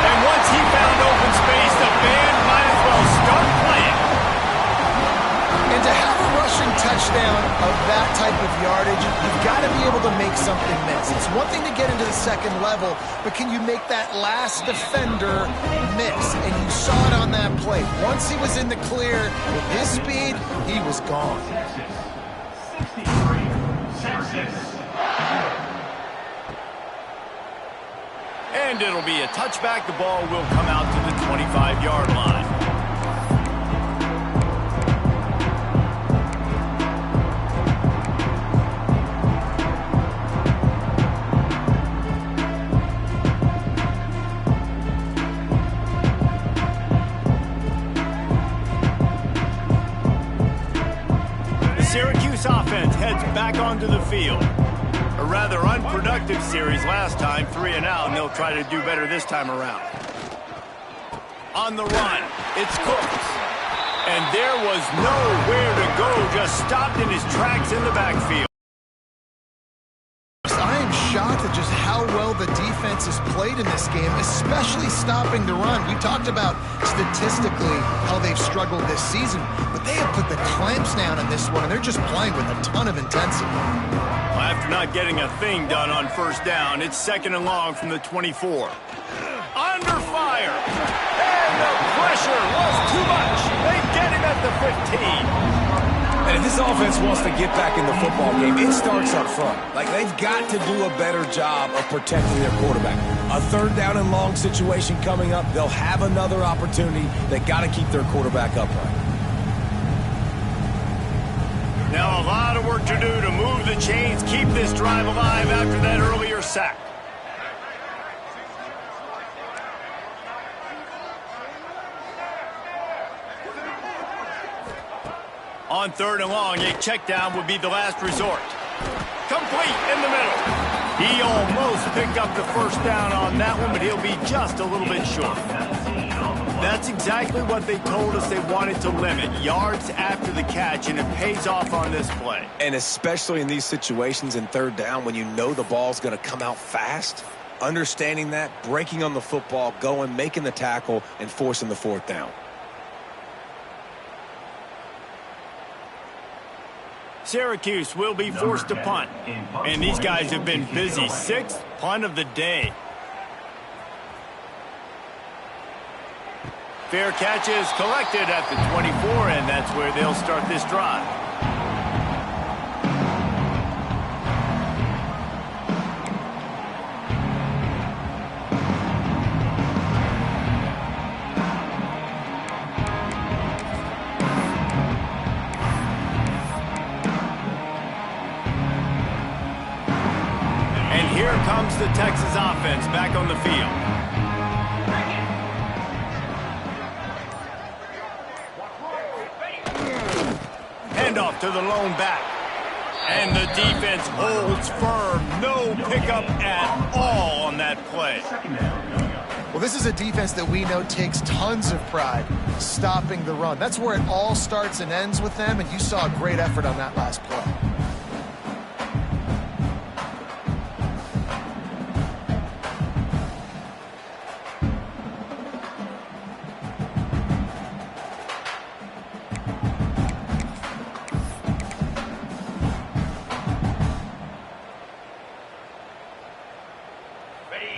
And once he found open space, the band might as well start playing. And to have a rushing touchdown of that type of yardage, you've got to be able to make something miss. It's one thing to get into the second level, but can you make that last defender miss? And you saw it on that play. Once he was in the clear with his speed, he was gone. And it'll be a touchback. The ball will come out to the 25-yard line. The Syracuse offense heads back onto the field. A rather unproductive series last time, 3 and out, and they'll try to do better this time around. On the run, it's Cooks. And there was nowhere to go, just stopped in his tracks in the backfield. I am shocked at just how well the defense has played in this game, especially stopping the run. We talked about statistically how they've struggled this season, but they have put the clamps down in this one, and they're just playing with a ton of intensity. Well, after not getting a thing done on first down, it's 2nd and long from the 24. Under fire. And the pressure was too much. They get him at the 15. And if this offense wants to get back in the football game, it starts up front. Like, they've got to do a better job of protecting their quarterback. A 3rd down and long situation coming up. They'll have another opportunity. They got to keep their quarterback upright. Now a lot of work to do to move the chains, keep this drive alive after that earlier sack. On 3rd and long, a check down would be the last resort. Complete in the middle. He almost picked up the first down on that one, but he'll be just a little bit short. That's exactly what they told us they wanted to limit, yards after the catch, and it pays off on this play. And especially in these situations in 3rd down when you know the ball's going to come out fast, understanding that, breaking on the football, going, making the tackle, and forcing the 4th down. Syracuse will be forced to punt. And these guys have been busy. 6th punt of the day. Fair catch is collected at the 24, and that's where they'll start this drive. And here comes the Texas offense back on the field. Handoff to the lone back. And the defense holds firm. No pickup at all on that play. Well, this is a defense that we know takes tons of pride stopping the run. That's where it all starts and ends with them, and you saw a great effort on that last play.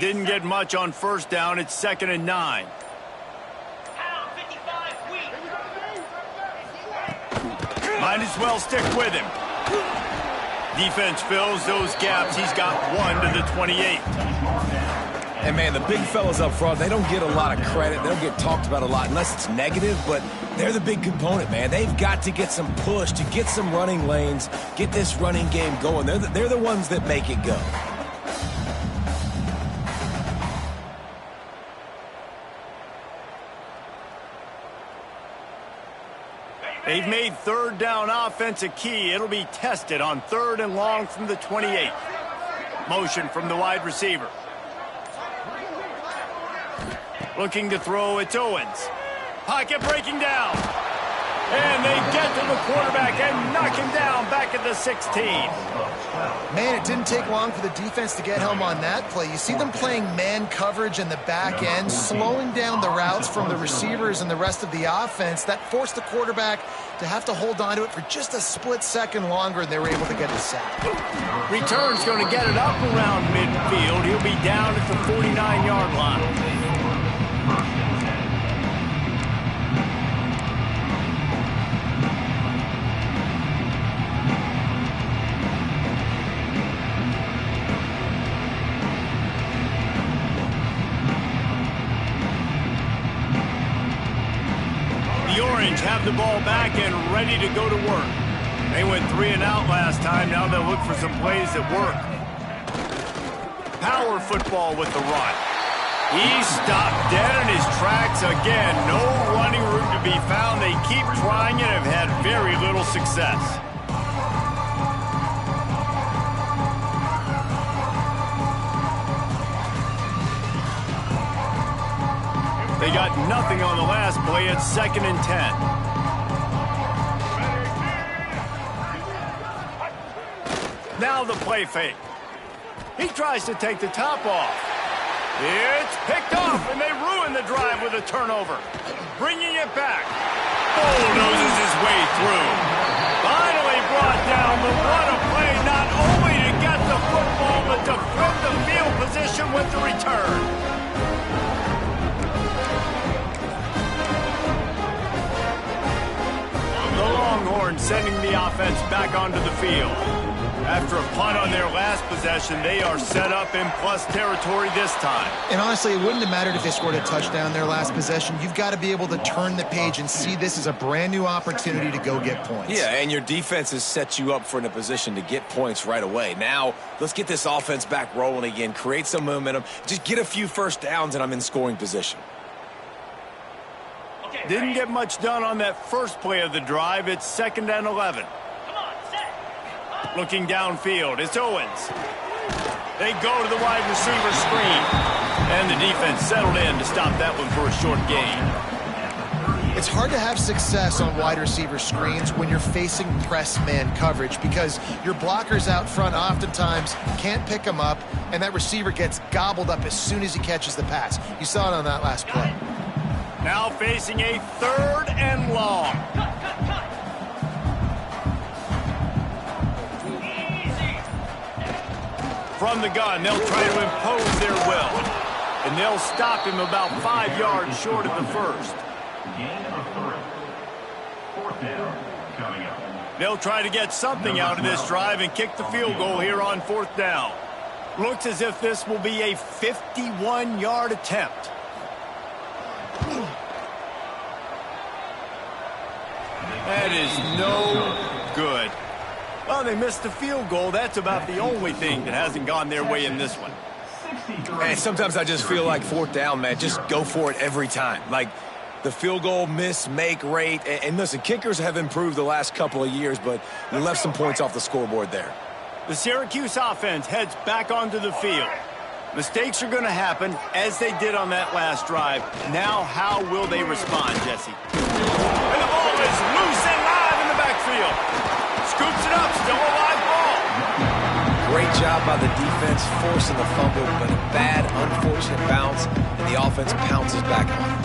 Didn't get much on first down. It's 2nd and 9. Might as well stick with him. Defense fills those gaps. He's got one to the 28. And, man, the big fellas up front, they don't get a lot of credit. They don't get talked about a lot unless it's negative, but they're the big component, man. They've got to get some push, to get some running lanes, get this running game going. They're the ones that make it go. They've made 3rd down offense a key. It'll be tested on 3rd and long from the 28. Motion from the wide receiver. Looking to throw, it's Owens. Pocket breaking down. And they get to the quarterback and knock him down back at the 16. Man, it didn't take long for the defense to get home on that play. You see them playing man coverage in the back end, slowing down the routes from the receivers and the rest of the offense. That forced the quarterback to have to hold on to it for just a split second longer, and they were able to get the sack. Return's going to get it up around midfield. He'll be down at the 49-yard line. Have the ball back and ready to go to work. They went 3 and out last time. Now they'll look for some plays that work. Power football with the run. He stopped dead in his tracks again. No running room to be found. They keep trying and have had very little success. They They got nothing on the last play. It's 2nd and 10. Now the play fake. He tries to take the top off. It's picked off, and they ruin the drive with a turnover. Bringing it back. Bulldozes his way through. Finally brought down, but what a play, not only to get the football, but to flip the field position with the return. The Longhorns sending the offense back onto the field. After a punt on their last possession, they are set up in plus territory this time. And honestly, it wouldn't have mattered if they scored a touchdown their last possession. You've got to be able to turn the page and see this as a brand new opportunity to go get points. Yeah, and your defense has set you up for in a position to get points right away. Now, let's get this offense back rolling again, create some momentum, just get a few first downs, and I'm in scoring position. Didn't get much done on that first play of the drive. It's 2nd and 11. Looking downfield, it's Owens. They go to the wide receiver screen. And the defense settled in to stop that one for a short gain. It's hard to have success on wide receiver screens when you're facing press man coverage because your blockers out front oftentimes can't pick them up, and that receiver gets gobbled up as soon as he catches the pass. You saw it on that last play. Now facing a 3rd and long. From the gun, they'll try to impose their will. And they'll stop him about 5 yards short of the first. Gain of 3. 4th down coming up. They'll try to get something out of this drive and kick the field goal here on 4th down. Looks as if this will be a 51-yard attempt. That is no good. Well, they missed the field goal. That's about the only thing that hasn't gone their way in this one. And sometimes I just feel like 4th down, man, just go for it every time. Like the field goal miss-make rate. And listen, kickers have improved the last couple of years, but you left some points off the scoreboard there. The Syracuse offense heads back onto the field. Mistakes are going to happen, as they did on that last drive. Now, how will they respond, Jesse? And the ball is loose and live in the backfield. Scoops it up, still a live ball. Great job by the defense forcing the fumble, but a bad, unfortunate bounce, and the offense pounces back on it.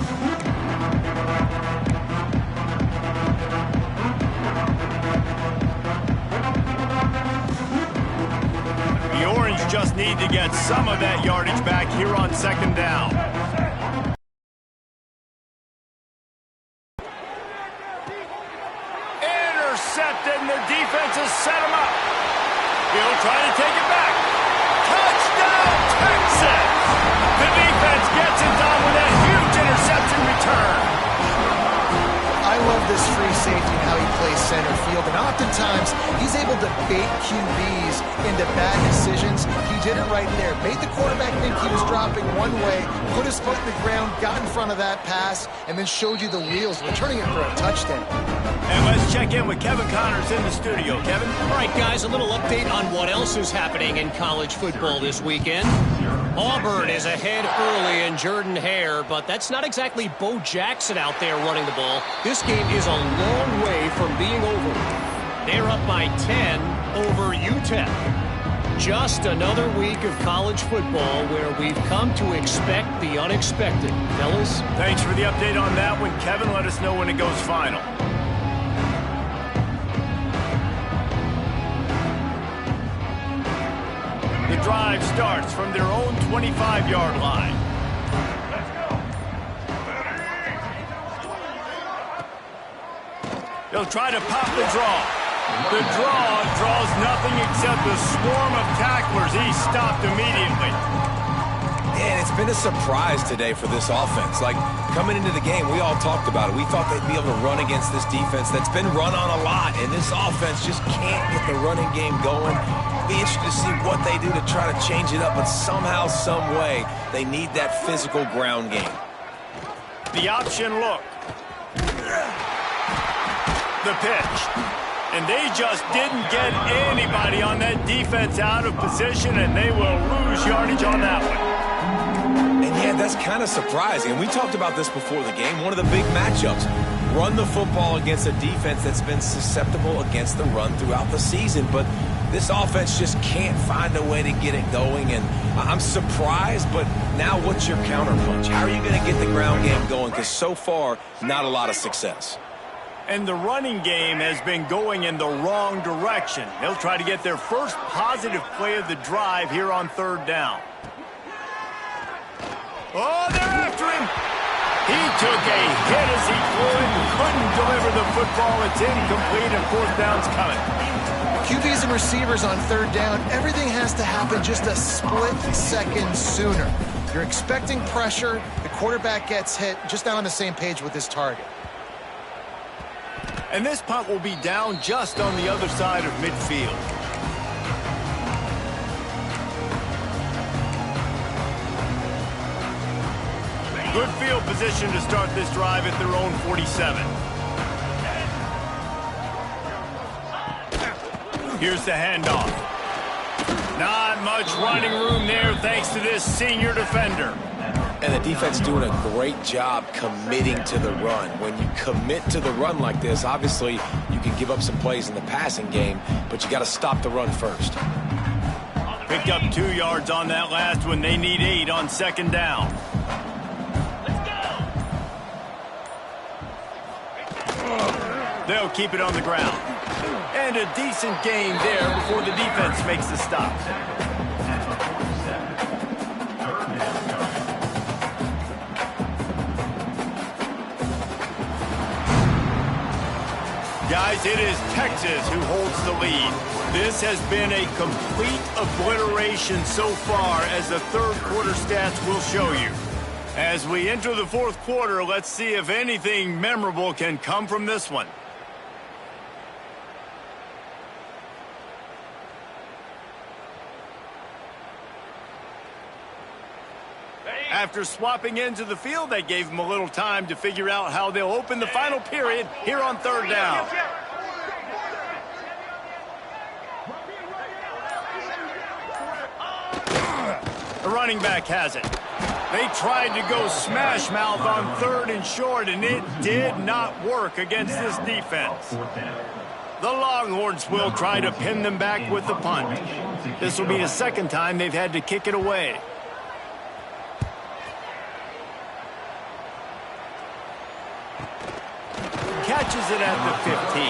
The Orange just need to get some of that yardage back here on 2nd down. Intercepted, and the defense has set him up. He'll try to take it back. Touchdown, Texas! The defense gets it done with a huge interception return. I love this free safety and how he plays center field, and oftentimes he's able to bait QBs into bad decisions. He did it right there. Made the quarterback think he was dropping one way, put his foot in the ground, got in front of that pass, and then showed you the wheels, returning it for a touchdown. And let's check in with Kevin Connors in the studio. Kevin? All right, guys, a little update on what else is happening in college football this weekend. Auburn is ahead early in Jordan-Hare, but that's not exactly Bo Jackson out there running the ball. This game is a long way from being over. They're up by 10 over UTEP. Just another week of college football where we've come to expect the unexpected. Fellas? Thanks for the update on that one, Kevin. Let us know when it goes final. The drive starts from their own 25-yard line. They'll try to pop the draw. The draw draws nothing except a swarm of tacklers. He's stopped immediately. And it's been a surprise today for this offense. Like, coming into the game, we all talked about it. We thought they'd be able to run against this defense that's been run on a lot, and this offense just can't get the running game going. Be interested to see what they do to try to change it up, but somehow, some way, they need that physical ground game. The option look. The pitch. And they just didn't get anybody on that defense out of position, and they will lose yardage on that one. And Yeah, that's kind of surprising. And we talked about this before the game. One of the big matchups. Run the football against a defense that's been susceptible against the run throughout the season. But this offense just can't find a way to get it going. And I'm surprised, but now what's your counterpunch? How are you going to get the ground game going? Because so far, not a lot of success. And the running game has been going in the wrong direction. They'll try to get their first positive play of the drive here on third down. Oh, they're after him. He took a hit as he flew it and couldn't deliver the football. It's incomplete and fourth down's coming. QBs and receivers on third down, everything has to happen just a split second sooner. You're expecting pressure. The quarterback gets hit, just not on the same page with his target. And this punt will be down just on the other side of midfield. Good field position to start this drive at their own 47. Here's the handoff. Not much running room there thanks to this senior defender. And the defense doing a great job committing to the run. When you commit to the run like this, obviously you can give up some plays in the passing game, but you got to stop the run first. Picked up 2 yards on that last one. They need 8 on second down. They'll keep it on the ground. And a decent gain there before the defense makes the stop. Guys, it is Texas who holds the lead. This has been a complete obliteration so far, as the third quarter stats will show you. As we enter the fourth quarter, let's see if anything memorable can come from this one. After swapping into the field, they gave them a little time to figure out how they'll open the final period here on third down. The running back has it. They tried to go smash mouth on third and short, and it did not work against this defense. The Longhorns will try to pin them back with the punt. This will be the second time they've had to kick it away. Catches it at the 15.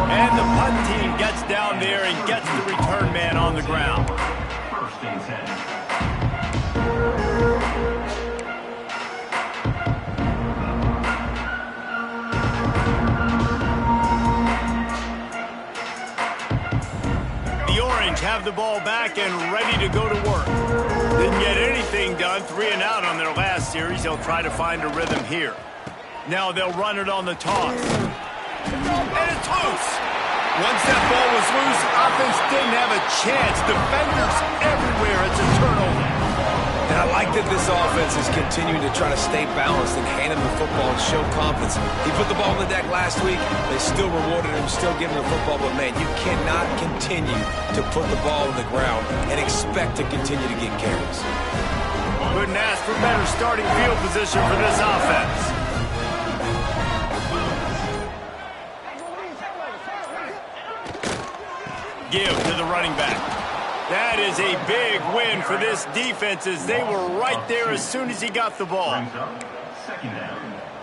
And the punt team gets down there and gets the return man on the ground. First and 10. The Orange have the ball back and ready to go to work. Didn't get anything done, 3 and out on their last series. They'll try to find a rhythm here. Now they'll run it on the toss. And it's loose. Once that ball was loose, offense didn't have a chance. Defenders everywhere. It's a turnover. And I like that this offense is continuing to try to stay balanced and hand him the football and show confidence. He put the ball on the deck last week. They still rewarded him, still giving him the football. But, man, you cannot continue to put the ball on the ground and expect to continue to get carries. Couldn't ask for better starting field position for this offense. Give to the running back. That is a big win for this defense, as they were right there as soon as he got the ball.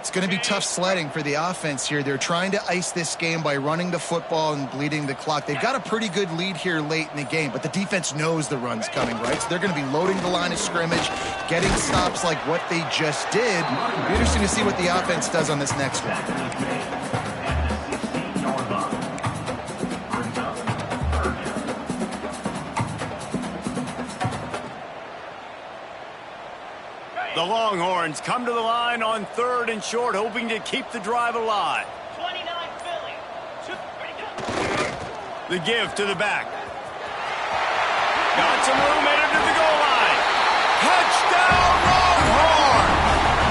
It's going to be tough sledding for the offense here. They're trying to ice this game by running the football and bleeding the clock. They've got a pretty good lead here late in the game, but the defense knows the run's coming, right? So they're going to be loading the line of scrimmage, getting stops like what they just did. It'll be interesting to see what the offense does on this next one. The Longhorns come to the line on third and short, hoping to keep the drive alive. 29 Philly. The give to the back. Got some room headed to the goal line. Touchdown, Longhorn!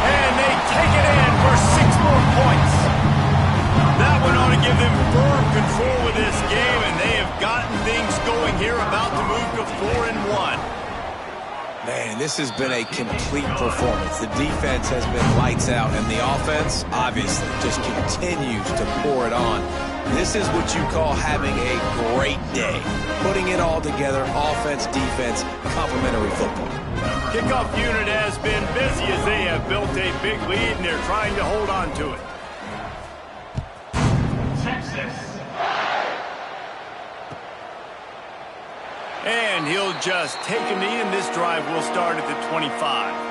And they take it in for 6 more points. That one ought to give them firm control of this game, and they have gotten things going here, about to move to 4-1. Man, this has been a complete performance. The defense has been lights out, and the offense, obviously, just continues to pour it on. This is what you call having a great day. Putting it all together, offense, defense, complementary football. Kickoff unit has been busy as they have built a big lead, and they're trying to hold on to it. Texas. And he'll just take a knee, and this drive will start at the 25.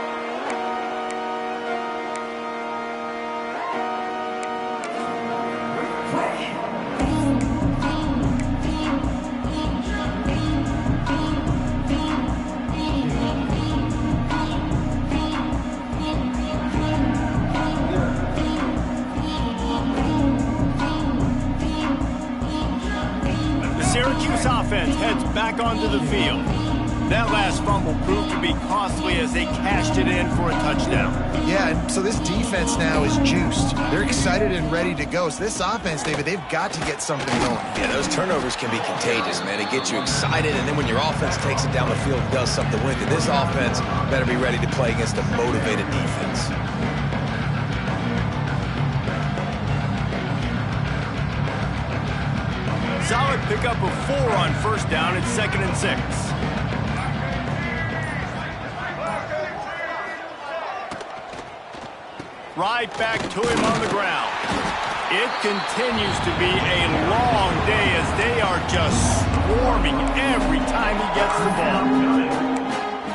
Syracuse offense heads back onto the field. That last fumble proved to be costly as they cashed it in for a touchdown. Yeah, and so this defense now is juiced. They're excited and ready to go. So this offense, David, they've got to get something going. Yeah, those turnovers can be contagious, man. It gets you excited, and then when your offense takes it down the field and does something with it, this offense better be ready to play against a motivated defense. Solid pickup of 4 on first down. It's 2nd and 6. Right back to him on the ground. It continues to be a long day as they are just swarming every time he gets the ball.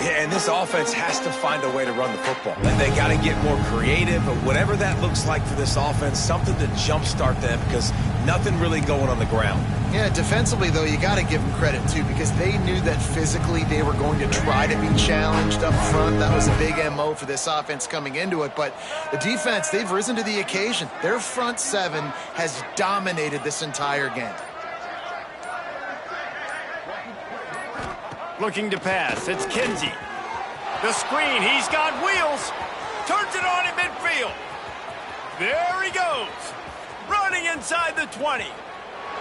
Yeah, and this offense has to find a way to run the football. And they got to get more creative, but whatever that looks like for this offense, something to jumpstart them because nothing really going on the ground. Yeah, defensively, though, you got to give them credit, too, because they knew that physically they were going to try to be challenged up front. That was a big MO for this offense coming into it. But the defense, they've risen to the occasion. Their front seven has dominated this entire game. Looking to pass. It's Kinsey. The screen. He's got wheels. Turns it on in midfield. There he goes. Running inside the 20.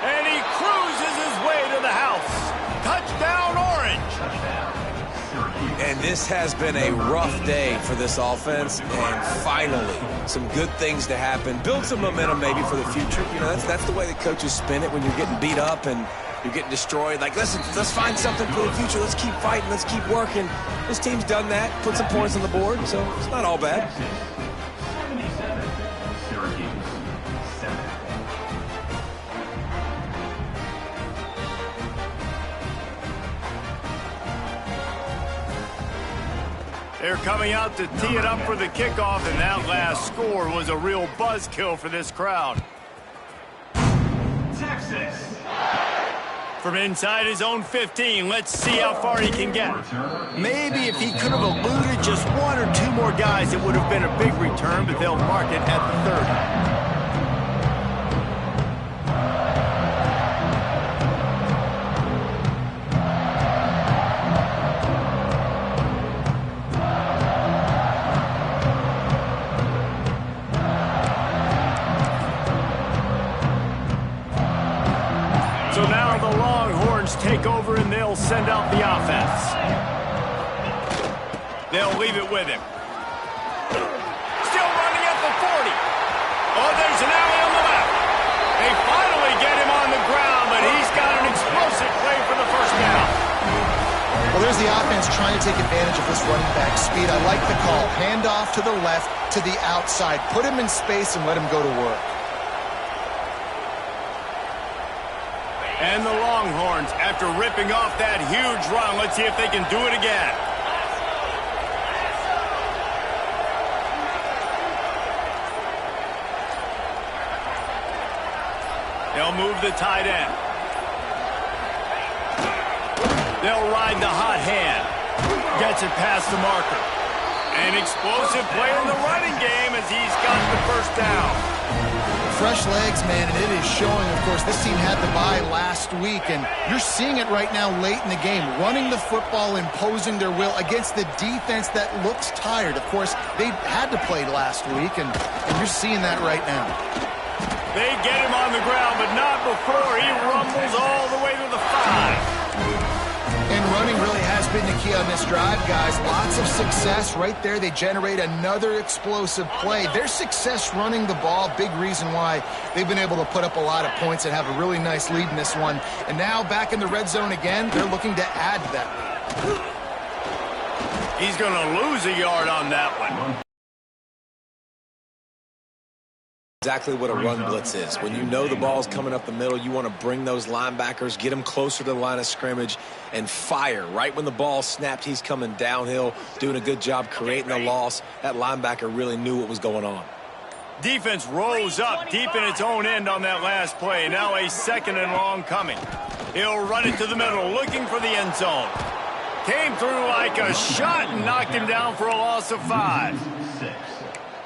And he cruises his way to the house. Touchdown, Orange. And this has been a rough day for this offense, and finally, some good things to happen. Build some momentum maybe for the future. You know, that's the way the coaches spin it when you're getting beat up and you're getting destroyed. Like, listen, let's find something for the future. Let's keep fighting. Let's keep working. This team's done that, put some points on the board, so it's not all bad. 77. Syracuse. 7. They're coming out to tee it up for the kickoff, and that last score was a real buzzkill for this crowd. Texas. From inside his own 15, let's see how far he can get. Maybe if he could have eluded just 1 or 2 more guys, it would have been a big return, but they'll mark it at the 30. So now the Longhorns take over and they'll send out the offense. They'll leave it with him. Still running at the 40. Oh, there's an alley on the left. They finally get him on the ground, but he's got an explosive play for the first down. Well, there's the offense trying to take advantage of this running back speed. I like the call. Hand off to the left, to the outside. Put him in space and let him go to work. And the Longhorns, after ripping off that huge run, let's see if they can do it again. They'll move the tight end. They'll ride the hot hand. Gets it past the marker. An explosive play in the running game as he's got the first down. Fresh legs, man, and it is showing. Of course, this team had the bye last week, and you're seeing it right now late in the game. Running the football, imposing their will against the defense that looks tired. Of course, they had to play last week, and you're seeing that right now. They get him on the ground, but not before he rumbles all the way to the 5. And running really has been the key on this drive, guys. Lots of success right there. They generate another explosive play. Their success running the ball, big reason why they've been able to put up a lot of points and have a really nice lead in this one. And now back in the red zone again, they're looking to add to that lead. He's going to lose a yard on that one. Exactly what a run blitz is. When you know the ball's coming up the middle, you want to bring those linebackers, get them closer to the line of scrimmage, and fire. Right when the ball snapped, he's coming downhill, doing a good job creating the loss. That linebacker really knew what was going on. Defense rose up deep in its own end on that last play. Now a 2nd and long coming. He'll run it to the middle, looking for the end zone. Came through like a shot and knocked him down for a loss of 5.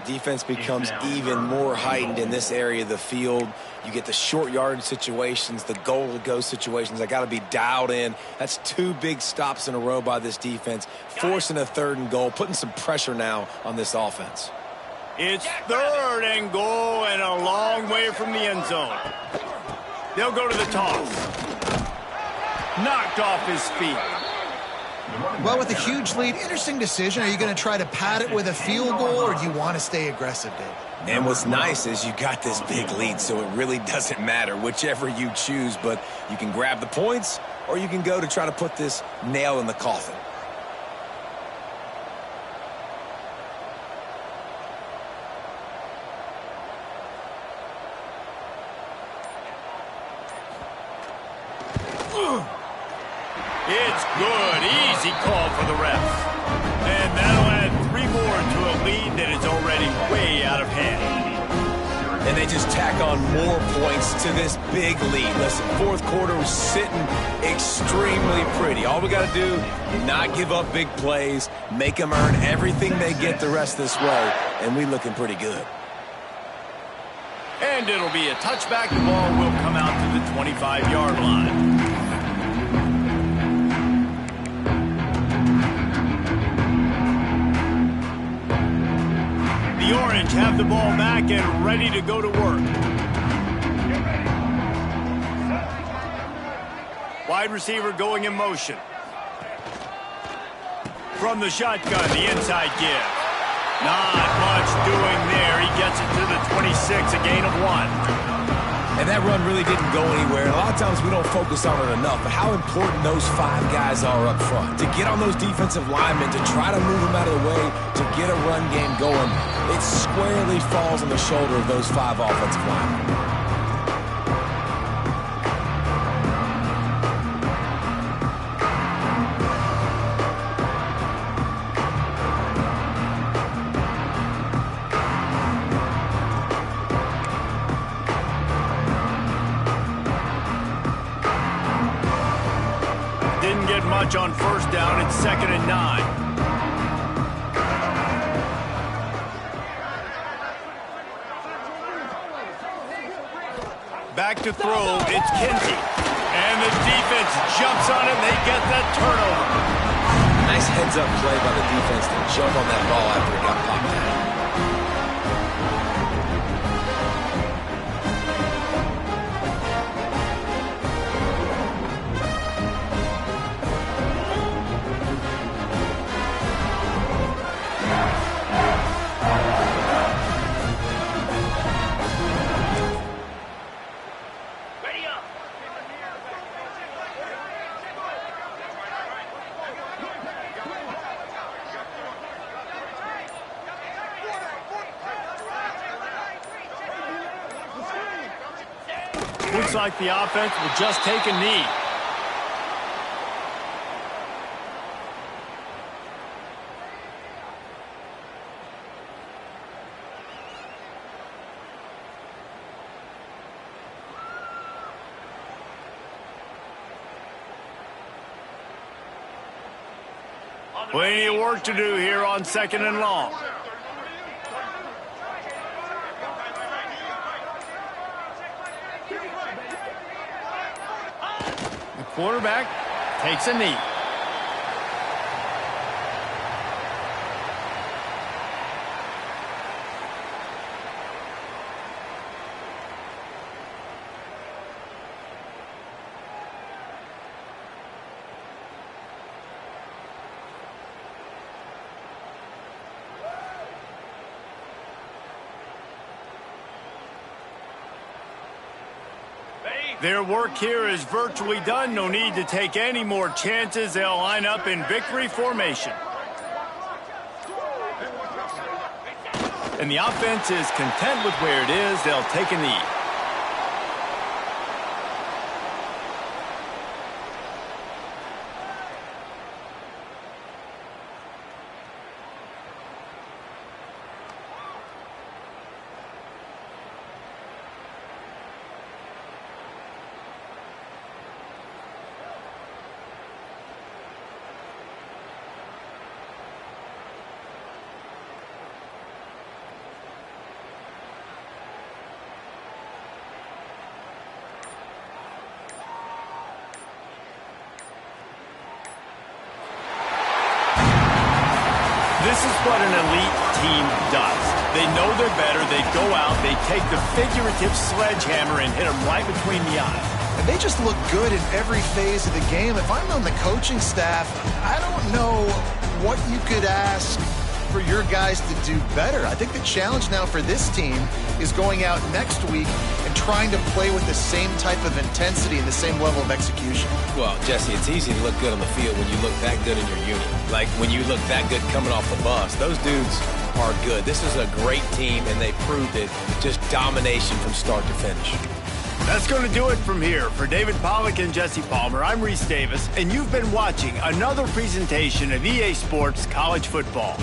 Defense becomes even more heightened in this area of the field. You get the short yardage situations, the goal-to-go situations. They got to be dialed in. That's 2 big stops in a row by this defense, forcing a 3rd and goal, putting some pressure now on this offense. It's 3rd and goal and a long way from the end zone. They'll go to the toss. Knocked off his feet. Well, with a huge lead, interesting decision. Are you going to try to pad it with a field goal, or do you want to stay aggressive, Dave? And what's nice is you got this big lead, so it really doesn't matter whichever you choose, but you can grab the points, or you can go to try to put this nail in the coffin. It's good. Easy call for the refs. And that'll add 3 more to a lead that is already way out of hand. And they just tack on more points to this big lead. Listen, 4th quarter was sitting extremely pretty. All we got to do, not give up big plays, make them earn everything they get the rest of this way, and we looking pretty good. And it'll be a touchback. The ball will come out to the 25-yard line. The Orange have the ball back and ready to go to work. Wide receiver going in motion. From the shotgun, the inside give. Not much doing there. He gets it to the 26, a gain of 1. And that run really didn't go anywhere. A lot of times we don't focus on it enough, but how important those 5 guys are up front. To get on those defensive linemen, to try to move them out of the way, to get a run game going, it squarely falls on the shoulder of those 5 offensive linemen. Much on 1st down. It's 2nd and 9. Back to throw. It's Kinsey. And the defense jumps on it. They get that turnover. Nice heads-up play by the defense to jump on that ball after it got popped out. Looks like the offense will just take a knee. Plenty of work to do here on 2nd and long. The quarterback takes a knee. Their work here is virtually done. No need to take any more chances. They'll line up in victory formation. And the offense is content with where it is. They'll take a knee. This is what an elite team does. They know they're better. They go out. They take the figurative sledgehammer and hit them right between the eyes. And they just look good in every phase of the game. If I'm on the coaching staff, I don't know what you could ask for your guys to do better. I think the challenge now for this team is going out next week and trying to play with the same type of intensity and the same level of execution. Well, Jesse, it's easy to look good on the field when you look that good in your unit. Like when you look that good coming off the bus. Those dudes are good. This is a great team, and they proved it. Just domination from start to finish. That's going to do it from here. For David Pollack and Jesse Palmer, I'm Reese Davis, and you've been watching another presentation of EA Sports College Football.